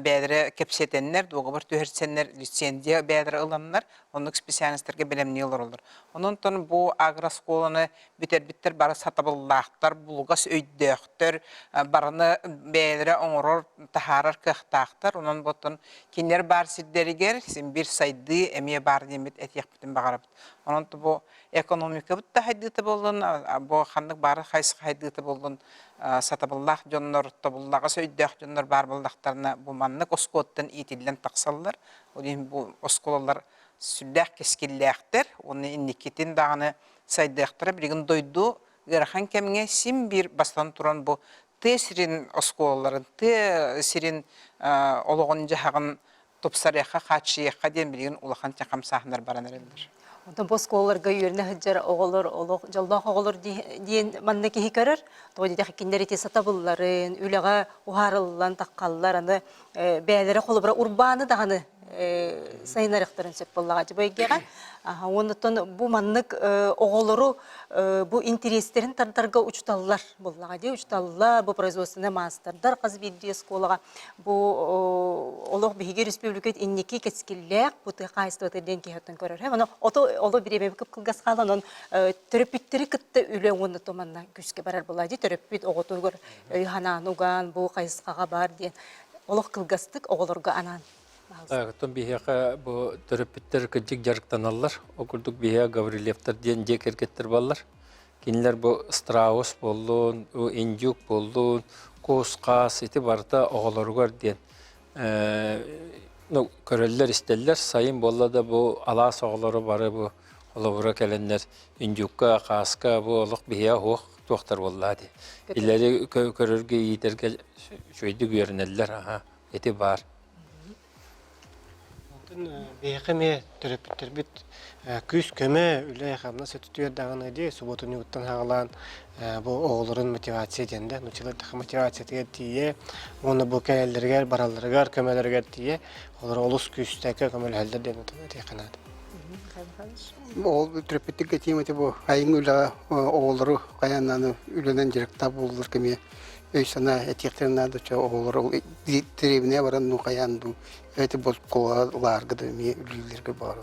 S8: бәлері кепсетенлер, доғыбыр түйірсенлер, лицензия бәлері ұланлар, оның специалистерге білемнейлер олар. Онын бұл агросколаны бүтер-бүттер бары сатабыллақтар, бұлғас өйдөқтер, барыны бәлері оңырыр тахарар кықтақтар, онын бұтын кендер бар сиддерігер, бір сайды әме бар демет әтек бүтін бағарабыд. Онын бұл экономика бұтта хайдыты болдың, бұл қандық бары қайсы хайдыты болдың, сатабыллақ жонлар, табыллаға сөйдіқ жонлар бар болдақтарына бұл маннық оскоттың етілден тақсалылар. Бұл осколалар сүлдәқ кескелләқтер, оны иннекетін дағыны сайдықтары білген дойду, ғырхан кәміңе сим бір бастан тұран бұл ты сирин осколаларын, ты сирин олығын жағын топсарияққа, қатшияққа ден білген улахан тәқам сахындар баран әрелдер.
S1: Онтан бос қоларға үйеріне хүджар оғылыр, жалдақ оғылыр дейін манны кейі көрір. Тоғы дейді қекендер ете сатабылларын, үліға ұғарылылан таққалылар, бәлері қолы бұра урбаны дағаны сайынарықтарын сөп болаға жібай кеған. Онытын бұл маннық оғылыру бұл интерестерін тардарға ұчталылар болаға дей. Ұчталылар бұл производственный мастардар қаз бейді сколаға. Бұл олық бейге республикет иннеке кәтскелләк бұты қайыстыватырден кейхеттен көрір. Олы біребе көп қылғас қаланын түріппеттері күтті үлі оны томанна күшке барар болаға дей. Түріппет оғытығыр үйханан ұған бұл қайысқаға бар дейін. Олық қылғастық оғылырға анан.
S4: Тон бихеға бұл түріппеттер күнчік жарықтаналар, окурдук бихеға Гаврилевтер ден жек еркеттер балар. Кенілер бұл страус болуын, индюк болуын, қос қас, еті барда оғыларғар ден. Көрелер істелер, сайын болада бұл алас оғылары бары бұл олауыра кәленлер индюкка, қасқа бұл олық бихеға хоқ тоқтар болады. Илері көрерге етерге шөйді көрінелер, еті бар.
S5: Бейқеме түріппеттер біт күз көмі үлі қамна сөті түйердағын әде, сұботын үгіттен ғалан бұл оғылырын мотивация денді. Нұчылырдықы мотивация тие, оны бұл кәлелергер, баралыргар, көмелергер тие, олар олыс күстәкі көмел әлдер ден тейқанады.
S6: Ол түріппеттік әтейметі бұл айың үлі оғылыры қаяннаны үлінен жеректа болылыр кеме өйсана әтектерін адыча оғылыры диребіне баран нұқаянду. Это бол колаларга да ми үлелерге бар.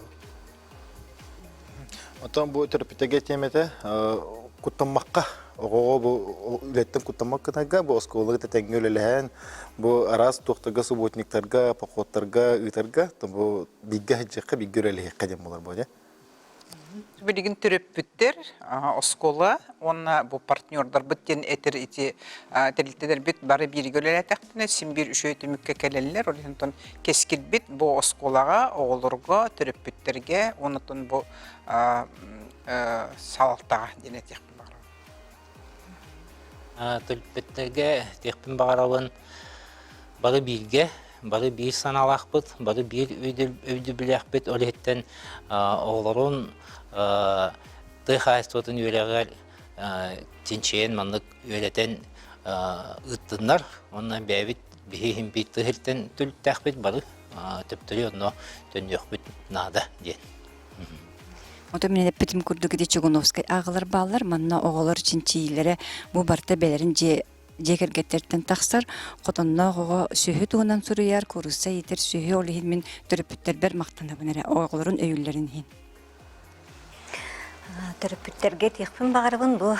S7: Отан бу терапевтге темете куттамакка ого бу үлеттен куттамаккага бу осколага теңгөлелен бу арас токтога субботниктарга походтарга ытарга бу бигге хҗекка биггөреле кадем булар бу.
S8: Билигин төрөппүттер оскола, онна бу партнердар бүттен этер ити терилтедер бүт бары бир гөлелетектине симбир үшөйтү мүкке келелер, олентон кескил бит бу осколага, оголорго, төрөппүттерге, онотон бу салаттага денетек бар.
S9: Төлпеттерге текпин бағарауын бары бирге, бары бир саналақпыт, бары бир өйді біләқпіт олеттен оғылырын тыйхайстотын өйләғәр тинчейін манлык өйлетен ұттынлар, онна бәйбіт бейхин бейт тыхылтен төлттәқпіт бары төптөрі онно төндөқпіт нада ден.
S10: Ото менен эппетим курдугиде Чугуновскай агылар баллар манна оголор чинчийлери бу барта белерин жекергеттерден таксар котонно ого сөһү туунан суруяр курусса итер сөһү олихин мен төрөпүттер бер мактанабынара оголорун өйүллерин хин.
S11: Төрөпүттерге текпин багарыбын бу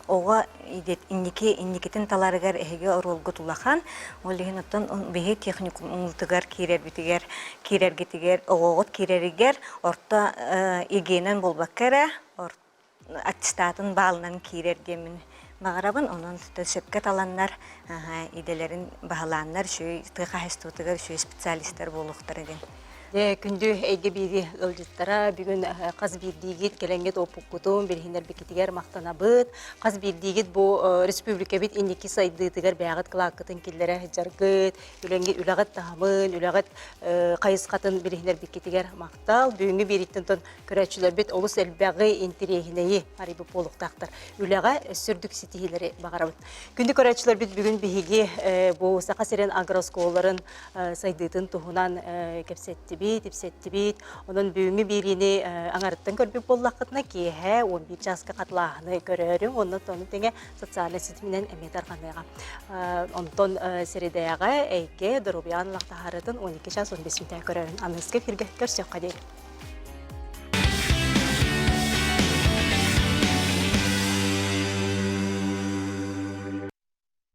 S11: ого инникитин таларыгар эһиге оролгу тулахан олихин оттон беги техникум уңутугар кирергетигер огогот киреригер орто игенен болбаккара аттестатын баалынан кирергемин багарабын онон төсөпкө таланнар иделерин баалааннар шүй тыхайстутугар шүй специалисттер болуктар эден.
S1: Күндү эйге бири ылжыттара бүгүн каз бирдигит келеңгет опуккутун берхиндер бекитигер мактанабыт. Каз бирдигит бу республика бит инники сайдыдыгар бягат клаккытын киллере жаргыт, үлеңге үлагат тахмын, үлагат кайыскатын берхиндер бекитигер мактал. Бүгүнгү бириттен тон көрөчүлөр бит олус элбагы интерегинеи арибы полуктактар. Үлага сүрдүк ситилери багарабыт. Күндү көрөчүлөр бит бүгүн биһиги бу Сака Серен агросколларын сайдытын тухунан кепсетти типсеттибит, онун бүгүнгү бирини аңарыттан көрбүк боллакытына киэхэ 11 жаска катлаахыны көрөрүң, онун тону теңе социальный сит менен эмет аркандайга. Онтон середаяга эйке Доробиян лактахарытын 12 жас 15 минут көрөрүң. Аныскы фирге көрсөк кадер.